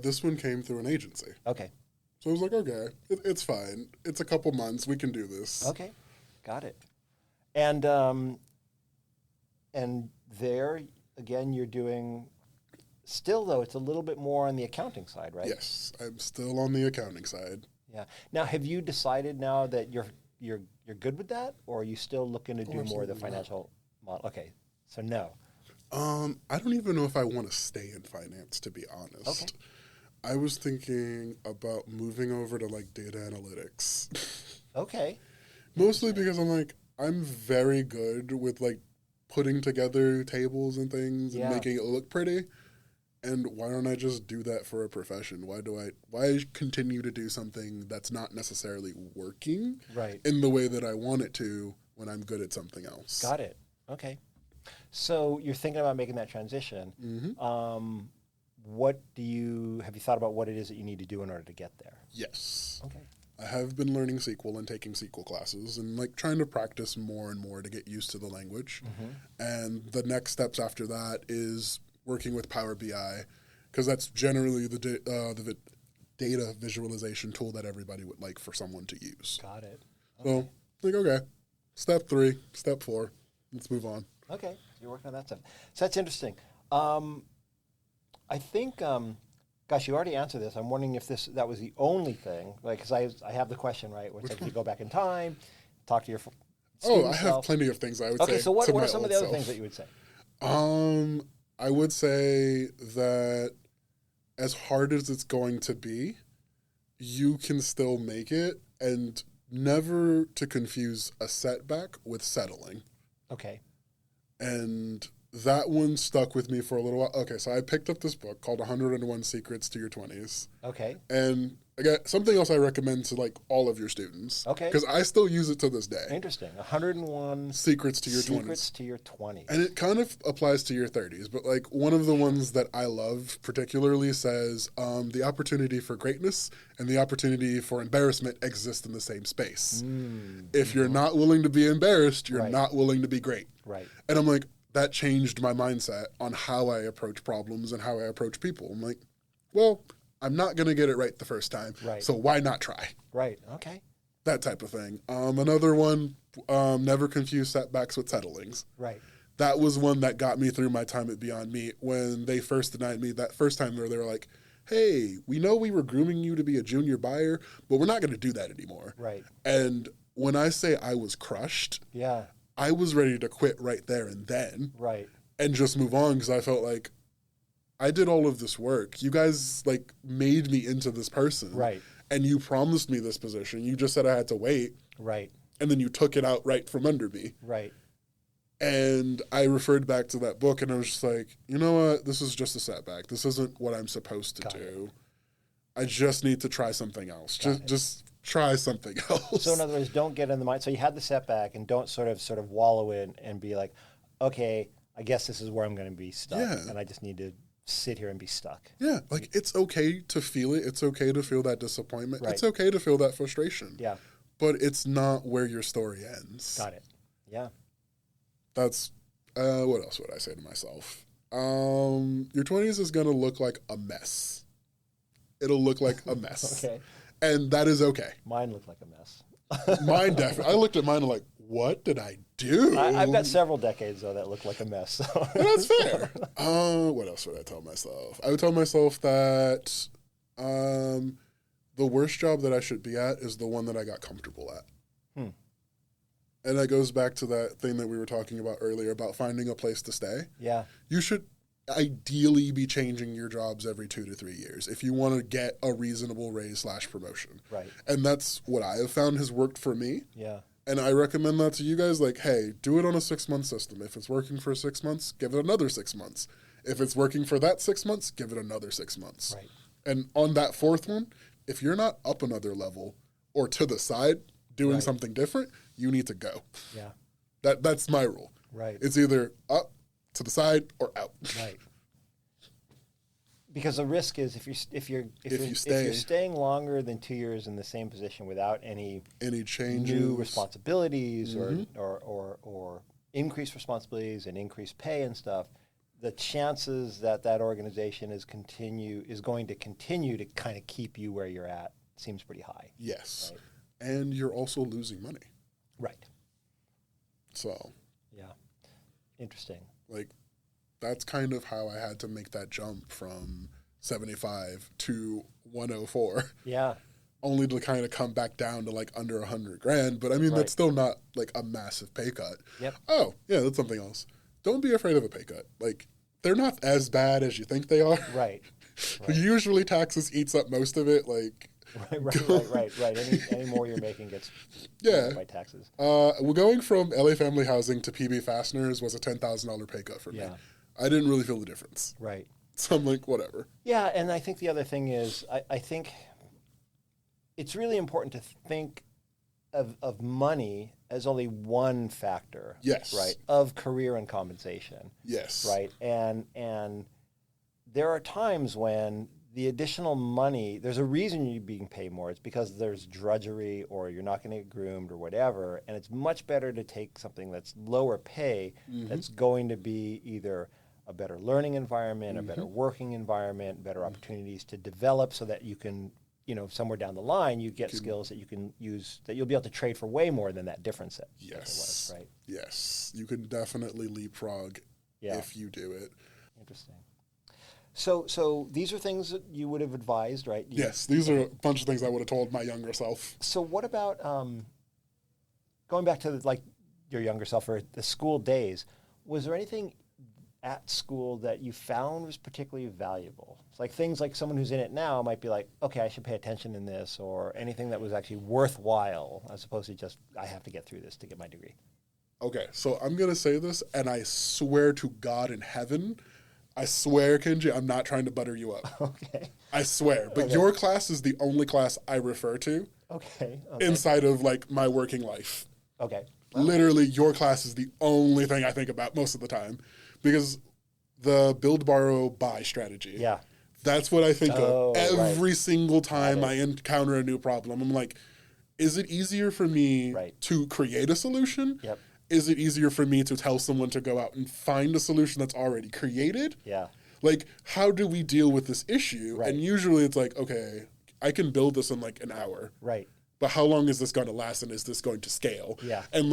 This one came through an agency. Okay. So I was like, okay, it's fine. It's a couple months. We can do this. Okay. Got it. And there, again, you're doing, still though, it's a little bit more on the accounting side, right? Yes, I'm still on the accounting side. Yeah. Now, have you decided now that you're good with that, or are you still looking to do more of the financial model? Okay, so no. I don't even know if I want to stay in finance, to be honest. Okay. I was thinking about moving over to like data analytics. Okay. Mostly because I'm very good with like putting together tables and things and making it look pretty. And why don't I just do that for a profession? Why continue to do something that's not necessarily working in the way that I want it to when I'm good at something else? Got it. Okay. So you're thinking about making that transition. Mm-hmm. Have you thought about what it is that you need to do in order to get there? Yes. Okay. I have been learning SQL and taking SQL classes and like trying to practice more and more to get used to the language. Mm-hmm. And the next steps after that is working with Power BI, because that's generally the data visualization tool that everybody would like for someone to use. Got it. Okay. So, okay, step 3, step 4, let's move on. Okay, you're working on that stuff. So that's interesting. I think, gosh, you already answered this. I'm wondering if that was the only thing, like, because I have the question, right, where it's like, if you go back in time, talk to your I have plenty of things I would say. Okay, so what are some of the other things that you would say? I would say that as hard as it's going to be, you can still make it, and never to confuse a setback with settling. Okay. And that one stuck with me for a little while. Okay, so I picked up this book called 101 Secrets to Your 20s. Okay. And again, something else I recommend to like all of your students. Okay. Because I still use it to this day. Interesting. 101 Secrets to Your 20s. Secrets to Your 20s. And it kind of applies to your 30s, but like one of the ones that I love particularly says the opportunity for greatness and the opportunity for embarrassment exist in the same space. If you're not willing to be embarrassed, you're not willing to be great. Right. And I'm like, that changed my mindset on how I approach problems and how I approach people. I'm like, well, I'm not going to get it right the first time, so why not try? Right, okay. That type of thing. Another one, never confuse setbacks with settlings. Right. That was one that got me through my time at Beyond Meat. When they first denied me that first time, they were like, hey, we know we were grooming you to be a junior buyer, but we're not going to do that anymore. Right. And when I say I was crushed, I was ready to quit right there and then. Right. And just move on, because I felt like I did all of this work. You guys like made me into this person. Right. And you promised me this position. You just said I had to wait. Right. And then you took it out right from under me. Right. And I referred back to that book, and I was just like, you know what? This is just a setback. This isn't what I'm supposed to do. I just need to try something else. Just try something else. So in other words, don't get in the mind. So you had the setback, and don't sort of wallow in and be like, okay, I guess this is where I'm going to be stuck, and I just need to sit here and be stuck. Yeah, like it's okay to feel it. It's okay to feel that disappointment. Right. It's okay to feel that frustration. Yeah. But it's not where your story ends. Got it. Yeah. That's, what else would I say to myself? Your 20s is going to look like a mess. It'll look like a mess. Okay. And that is okay. Mine looked like a mess. Mine definitely. I looked at mine and like, what did I do? I've got several decades, though, that look like a mess. So. That's fair. What else would I tell myself? I would tell myself that the worst job that I should be at is the one that I got comfortable at. And that goes back to that thing that we were talking about earlier about finding a place to stay. Yeah. You should ideally be changing your jobs every 2 to 3 years if you want to get a reasonable raise / promotion. Right. And that's what I have found has worked for me. Yeah. And I recommend that to you guys, like, hey, do it on a 6-month system. If it's working for 6 months, give it another 6 months. If it's working for that 6 months, give it another 6 months. Right. And on that fourth one, if you're not up another level or to the side doing something different, you need to go. Yeah. That's my rule. Right. It's either up, to the side, or out. Right. Because the risk is if you're staying longer than 2 years in the same position without any changes, new responsibilities or increased responsibilities and increased pay and stuff, the chances that organization is going to continue to kind of keep you where you're at seems pretty high. Yes. Right? And you're also losing money. Right. So. Yeah. Interesting. Like, that's kind of how I had to make that jump from 75 to 104. Yeah. Only to kind of come back down to like under $100,000. But I mean, that's still not like a massive pay cut. Yep. Oh, yeah, that's something else. Don't be afraid of a pay cut. Like, they're not as bad as you think they are. Right. Usually taxes eats up most of it. Like, Right. Any more you're making gets by taxes. Well, going from LA Family Housing to PB Fasteners was a $10,000 pay cut for me. I didn't really feel the difference. Right. So I'm like, whatever. Yeah, and I think the other thing is, I think it's really important to think of money as only one factor. Yes. Right. Of career and compensation. Yes. Right. And there are times when the additional money, there's a reason you're being paid more. It's because there's drudgery or you're not going to get groomed or whatever. And it's much better to take something that's lower pay, that's going to be either a better learning environment, a better working environment, better opportunities to develop so that you can, somewhere down the line, you get skills that you can use, that you'll be able to trade for way more than that difference that it was, right? Yes. You can definitely leapfrog if you do it. Interesting. So these are things that you would have advised, right? Yes, these are a bunch of things I would have told my younger self. So what about going back to your younger self or the school days? Was there anything at school that you found was particularly valuable? It's like things like someone who's in it now might be like, okay, I should pay attention in this, or anything that was actually worthwhile as opposed to just, I have to get through this to get my degree. Okay, so I'm going to say this, and I swear to God in heaven, I swear, Kenji, I'm not trying to butter you up. Okay. I swear. But your class is the only class I refer to inside of my working life. Okay. Wow. Literally, your class is the only thing I think about most of the time. Because the build, borrow, buy strategy. Yeah. That's what I think of every single time I encounter a new problem. I'm like, is it easier for me to create a solution? Yep. Is it easier for me to tell someone to go out and find a solution that's already created? Yeah. How do we deal with this issue? Right. And usually it's like, okay, I can build this in an hour. Right. But how long is this going to last, and is this going to scale? Yeah. And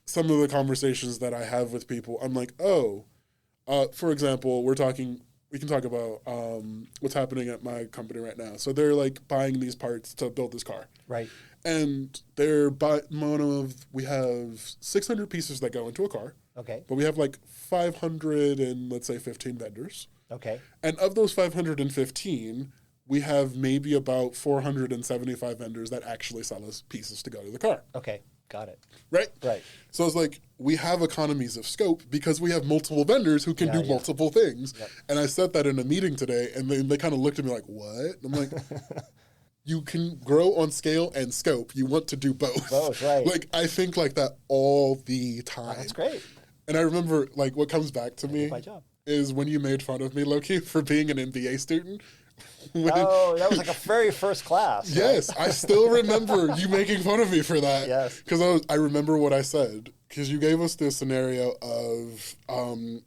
some of the conversations that I have with people, I'm like, for example, we can talk about what's happening at my company right now. So they're buying these parts to build this car. Right. And we have 600 pieces that go into a car. Okay. But we have 500 and let's say 15 vendors. Okay. And of those 515, we have maybe about 475 vendors that actually sell us pieces to go to the car. Okay. Got it. Right? Right. So it's we have economies of scope because we have multiple vendors who can do multiple things. Yep. And I said that in a meeting today, and they kind of looked at me like, what? And I'm like, you can grow on scale and scope. You want to do both. Both, right. I think that all the time. Oh, that's great. And I remember, what comes back to me my job. is when you made fun of me, Loki, for being an MBA student. That was a very first class. Right? Yes, I still remember you making fun of me for that. Yes. Because I remember what I said. Because you gave us this scenario of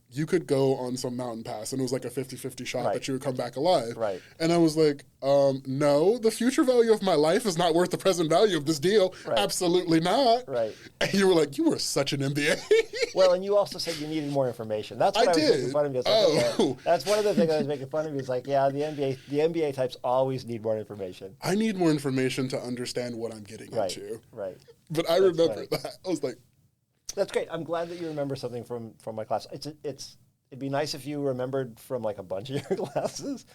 you could go on some mountain pass, and it was a 50-50 shot that you would come back alive. Right. And I was like, no, the future value of my life is not worth the present value of this deal. Right. Absolutely not. Right. And you were like, you were such an MBA. Well, and you also said you needed more information. That's what I was making fun of you. Okay, that's one of the things I was making fun of you. It's the MBA types always need more information. I need more information to understand what I'm getting into. Right. But I remember that. I was like, that's great. I'm glad that you remember something from my class. It'd be nice if you remembered from a bunch of your classes.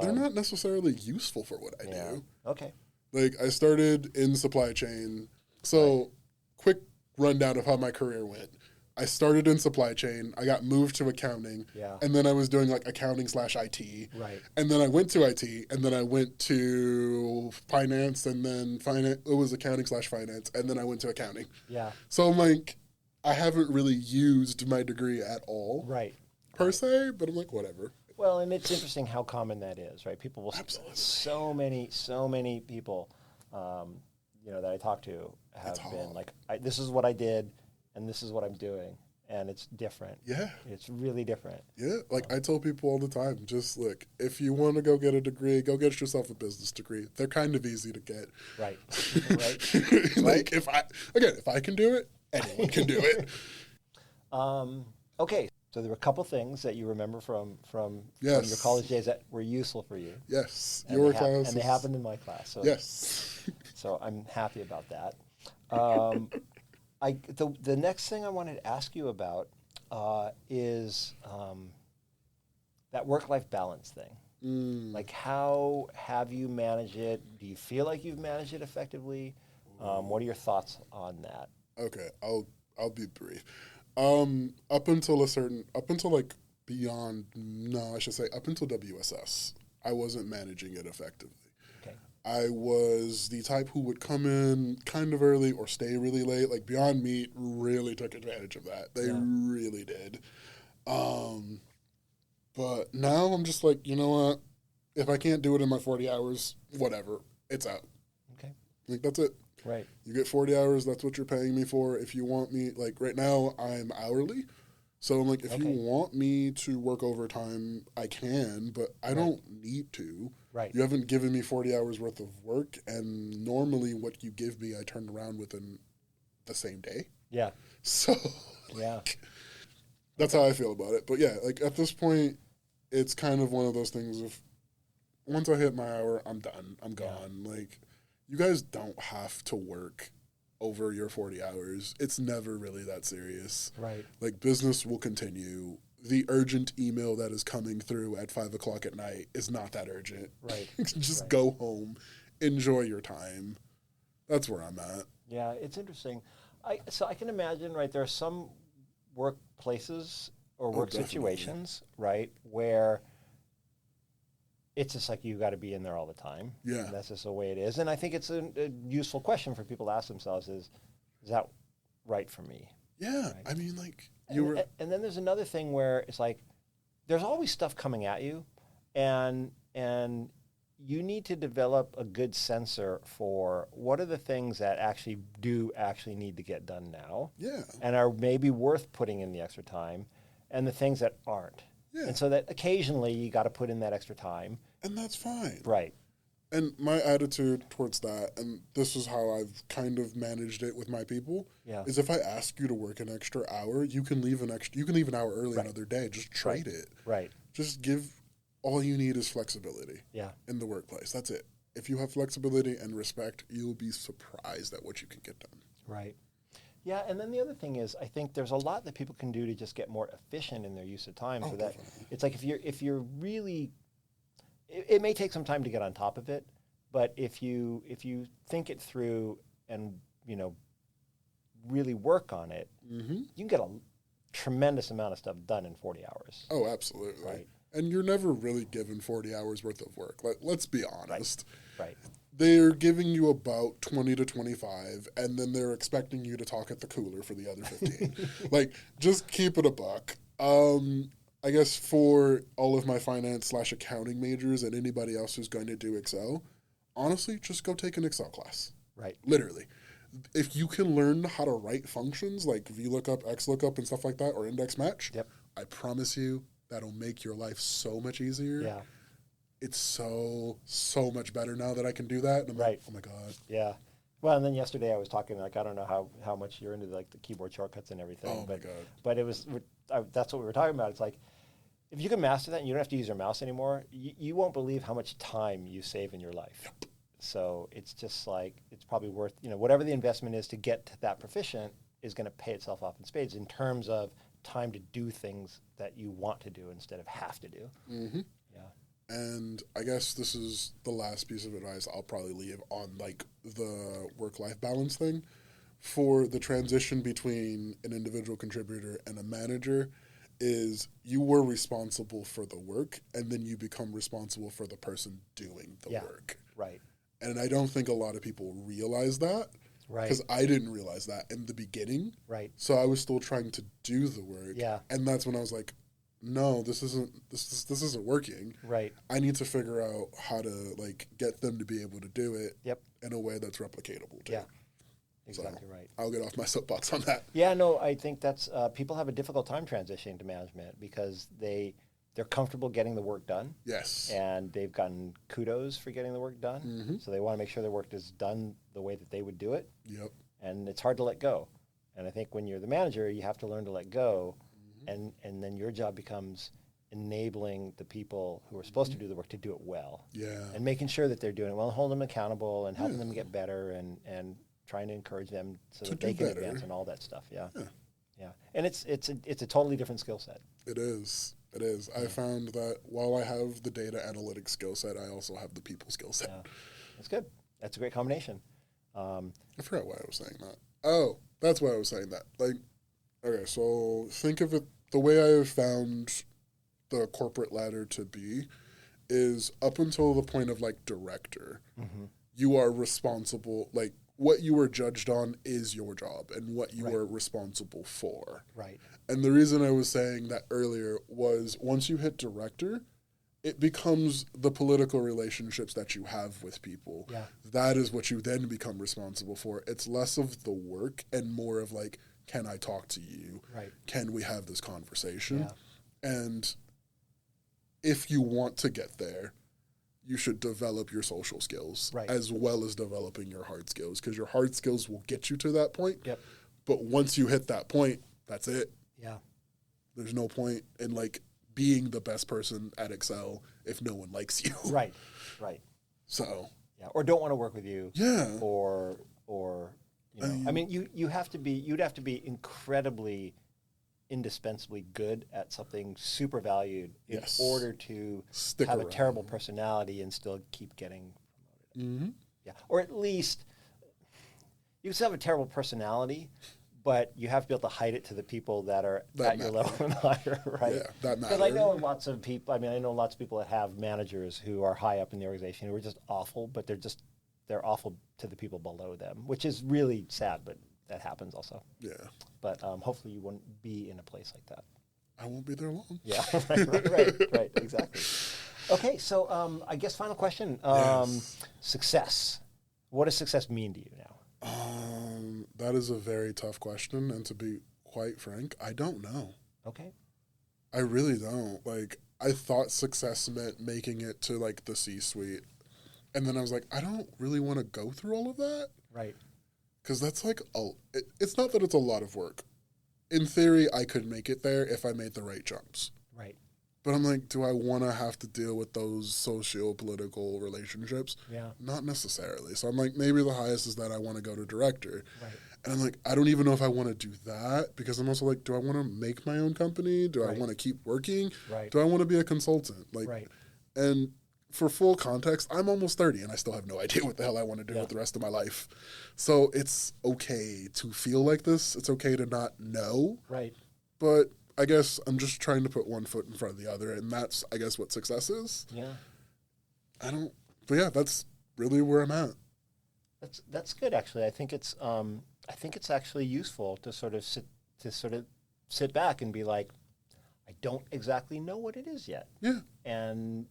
They're not necessarily useful for what I do. Okay. I started in supply chain. So quick rundown of how my career went. I started in supply chain. I got moved to accounting. Yeah. And then I was doing accounting/IT. Right. And then I went to IT, and then I went to finance, and then it was accounting/finance, and then I went to accounting. Yeah. So I'm I haven't really used my degree at all. Right. Per se, but I'm whatever. Well, and it's interesting how common that is, right? People will so many people, that I talk to have been this is what I did, and this is what I'm doing, and it's different. Yeah, it's really different. Yeah, I tell people all the time, just look, if you want to go get a degree, go get yourself a business degree. They're kind of easy to get. Right. Right. If I can do it, anyone can do it. Okay. So there were a couple things that you remember from your college days that were useful for you. Yes, your class. And they happened in my class. So, yes. So I'm happy about that. The next thing I wanted to ask you about is that work-life balance thing. How have you managed it? Do you feel like you've managed it effectively? What are your thoughts on that? Okay, I'll be brief. Up until I should say up until WSS, I wasn't managing it effectively. Okay. I was the type who would come in kind of early or stay really late. Like Beyond Meat really took advantage of that. They really did. But now I'm just like, you know what? If I can't do it in my 40 hours, whatever. It's out. Okay. Like, that's it. Right. You get 40 hours, that's what you're paying me for. If you want me, like right now, I'm hourly. So I'm like, if you want me to work overtime, I can, but I don't need to. Right. You haven't given me 40 hours worth of work, and normally what you give me, I turn around within the same day. Yeah. So, that's how I feel about it. But yeah, like at this point, it's kind of one of those things of once I hit my hour, I'm done. I'm gone. Like, you guys don't have to work over your 40 hours. It's never really that serious. Right. Like, business will continue. The urgent email that is coming through at 5 o'clock at night is not that urgent. Right. Just go home. Enjoy your time. That's where I'm at. Yeah, it's interesting. So I can imagine, right, there are some workplaces or work situations, right, where it's just like you got to be in there all the time. Yeah. That's just the way it is. And I think it's a useful question for people to ask themselves is that right for me? Yeah. Right? I mean, like, and then there's another thing where it's like there's always stuff coming at you, and you need to develop a good sensor for what are the things that actually need to get done now. Yeah. And are maybe worth putting in the extra time, and the things that aren't. Yeah. And so that occasionally you got to put in that extra time. And that's fine. Right. And my attitude towards that, and this is how I've kind of managed it with my people, is if I ask you to work an extra hour, you can leave an hour early another day. Just trade it. Right. Just all you need is flexibility. Yeah. In the workplace. That's it. If you have flexibility and respect, you'll be surprised at what you can get done. Right. Yeah, and then the other thing is, I think there's a lot that people can do to just get more efficient in their use of time. So that it's like if you're really, it may take some time to get on top of it, but if you think it through and really work on it, you can get a tremendous amount of stuff done in 40 hours. Oh, absolutely. Right. And you're never really given 40 hours worth of work. Let's be honest. Right. They're giving you about 20 to 25, and then they're expecting you to talk at the cooler for the other 15. Like, just keep it a buck. I guess for all of my finance/accounting majors and anybody else who's going to do Excel, honestly, just go take an Excel class. Right. Literally. If you can learn how to write functions like VLOOKUP, XLOOKUP, and stuff like that, or index match, I promise you that'll make your life so much easier. Yeah. It's so much better now that I can do that. And I'm like, oh my God. Yeah. Well, and then yesterday I was talking, like, I don't know how much you're into, like, the keyboard shortcuts and everything. Oh my God. But it was, that's what we were talking about. It's like, if you can master that and you don't have to use your mouse anymore, you won't believe how much time you save in your life. Yep. So it's just like, it's probably worth, whatever the investment is to get to that proficient is going to pay itself off in spades in terms of time to do things that you want to do instead of have to do. Mm-hmm. Yeah. And I guess this is the last piece of advice I'll probably leave on, like, the work-life balance thing. For the transition between an individual contributor and a manager is you were responsible for the work, and then you become responsible for the person doing the work. Right. And I don't think a lot of people realize that. Right. Because I didn't realize that in the beginning. Right. So I was still trying to do the work. Yeah. And that's when I was like, no, this isn't working. Right. I need to figure out how to, like, get them to be able to do it in a way that's replicatable too. Yeah. Exactly right. I'll get off my soapbox on that. Yeah, no, I think that's people have a difficult time transitioning to management because they're comfortable getting the work done. Yes. And they've gotten kudos for getting the work done. Mm-hmm. So they want to make sure their work is done the way that they would do it. Yep. And it's hard to let go. And I think when you're the manager, you have to learn to let go. And then your job becomes enabling the people who are supposed to do the work to do it well. Yeah. And making sure that they're doing it well, and holding them accountable and helping them get better and trying to encourage them so that they can advance and all that stuff. Yeah. Yeah. And it's a totally different skill set. It is. It is. I found that while I have the data analytics skill set, I also have the people skill set. Yeah. That's good. That's a great combination. I forgot why I was saying that. Oh, that's why I was saying that. Like, okay, so think of it the way I have found the corporate ladder to be is up until the point of like director, you are responsible, like what you are judged on is your job and what you are responsible for. Right. And the reason I was saying that earlier was once you hit director, it becomes the political relationships that you have with people. Yeah. That is what you then become responsible for. It's less of the work and more of like, can I talk to you? Right. Can we have this conversation? Yeah. And if you want to get there, you should develop your social skills as well as developing your hard skills, because your hard skills will get you to that point. Yep. But once you hit that point, that's it. Yeah. There's no point in like being the best person at Excel if no one likes you. Right. Right. So. Yeah. Or don't want to work with you. Yeah. Or you know, I mean, you'd have to be incredibly indispensably good at something super valued in order to have a terrible personality and still keep getting promoted. Yeah. Or at least you still have a terrible personality, but you have to be able to hide it to the people that are at your level and higher, right? Yeah, that matters. Because I know lots of people that have managers who are high up in the organization who are just awful, but they're awful to the people below them, which is really sad, but that happens also. Yeah. But hopefully you won't be in a place like that. I won't be there long. Yeah, right, exactly. Okay, so I guess final question. Success. What does success mean to you now? That is a very tough question, and to be quite frank, I don't know. Okay. I really don't. Like, I thought success meant making it to, like, the C-suite, and then I was like, I don't really want to go through all of that. Right. Because that's like, it's not that it's a lot of work. In theory, I could make it there if I made the right jumps. Right. But I'm like, do I want to have to deal with those socio-political relationships? Yeah. Not necessarily. So I'm like, maybe the highest is that I want to go to director. Right. And I'm like, I don't even know if I want to do that, because I'm also like, do I want to make my own company? Do I want to keep working? Right. Do I want to be a consultant? Like, right. And for full context, I'm almost 30 and I still have no idea what the hell I want to do with the rest of my life. So it's okay to feel like this. It's okay to not know. Right. But I guess I'm just trying to put one foot in front of the other, and that's, I guess, what success is. Yeah. But yeah, that's really where I'm at. That's good, actually. I think it's actually useful to sort of sit back and be like, I don't exactly know what it is yet. Yeah. And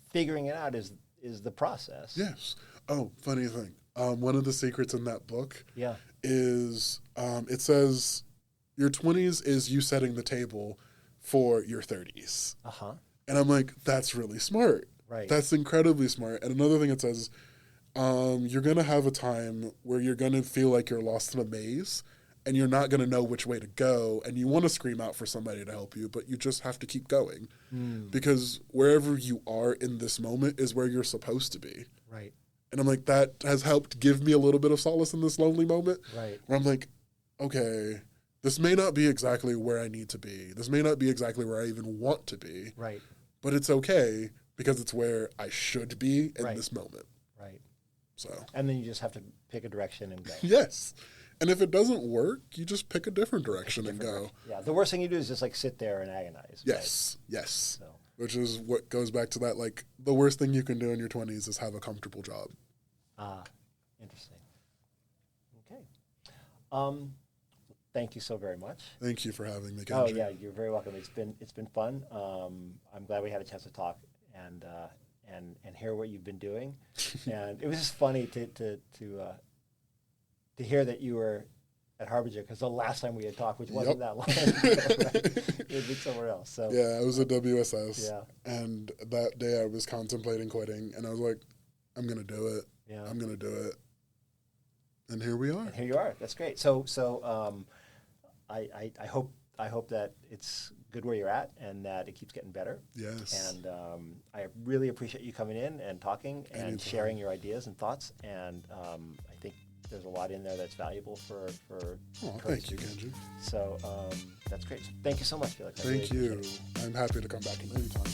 figuring it out is the process. Yes. Oh, funny thing. One of the secrets in that book is it says your 20s is you setting the table for your 30s. Uh-huh. And I'm like, that's really smart. Right. That's incredibly smart. And another thing it says, you're going to have a time where you're going to feel like you're lost in a maze and you're not going to know which way to go. And you want to scream out for somebody to help you, but you just have to keep going. Because wherever you are in this moment is where you're supposed to be. Right. And I'm like, that has helped give me a little bit of solace in this lonely moment. Right. Where I'm like, okay, this may not be exactly where I need to be. This may not be exactly where I even want to be. Right. But it's okay because it's where I should be in this moment. Right. So. And then you just have to pick a direction and go. Yes. And if it doesn't work, you just pick a different direction and go. Yeah. The worst thing you do is just like sit there and agonize. Yes. Right? Yes. So. Which is what goes back to that, like, the worst thing you can do in your 20s is have a comfortable job. Ah, interesting. Okay. Thank you so very much. Thank you for having me, Kenji. Oh yeah, you're very welcome. It's been fun. I'm glad we had a chance to talk and hear what you've been doing. And it was just funny to hear that you were at Harbinger, because the last time we had talked, which wasn't that long ago, right? It had been somewhere else. So yeah, I was at WSS. Yeah. And that day I was contemplating quitting, and I was like, I'm gonna do it. Yeah. I'm gonna do it. And here we are. And here you are. That's great. So I hope that it's good where you're at and that it keeps getting better. Yes. And I really appreciate you coming in and talking and sharing your ideas and thoughts. And I think there's a lot in there that's valuable for thank you, Kenji. So that's great. So thank you so much, Felix. Thank you. I'm happy to come back anytime.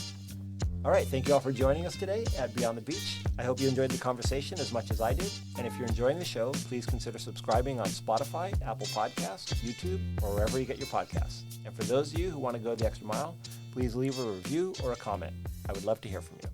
All right. Thank you all for joining us today at Beyond the Beach. I hope you enjoyed the conversation as much as I did. And if you're enjoying the show, please consider subscribing on Spotify, Apple Podcasts, YouTube, or wherever you get your podcasts. And for those of you who want to go the extra mile, please leave a review or a comment. I would love to hear from you.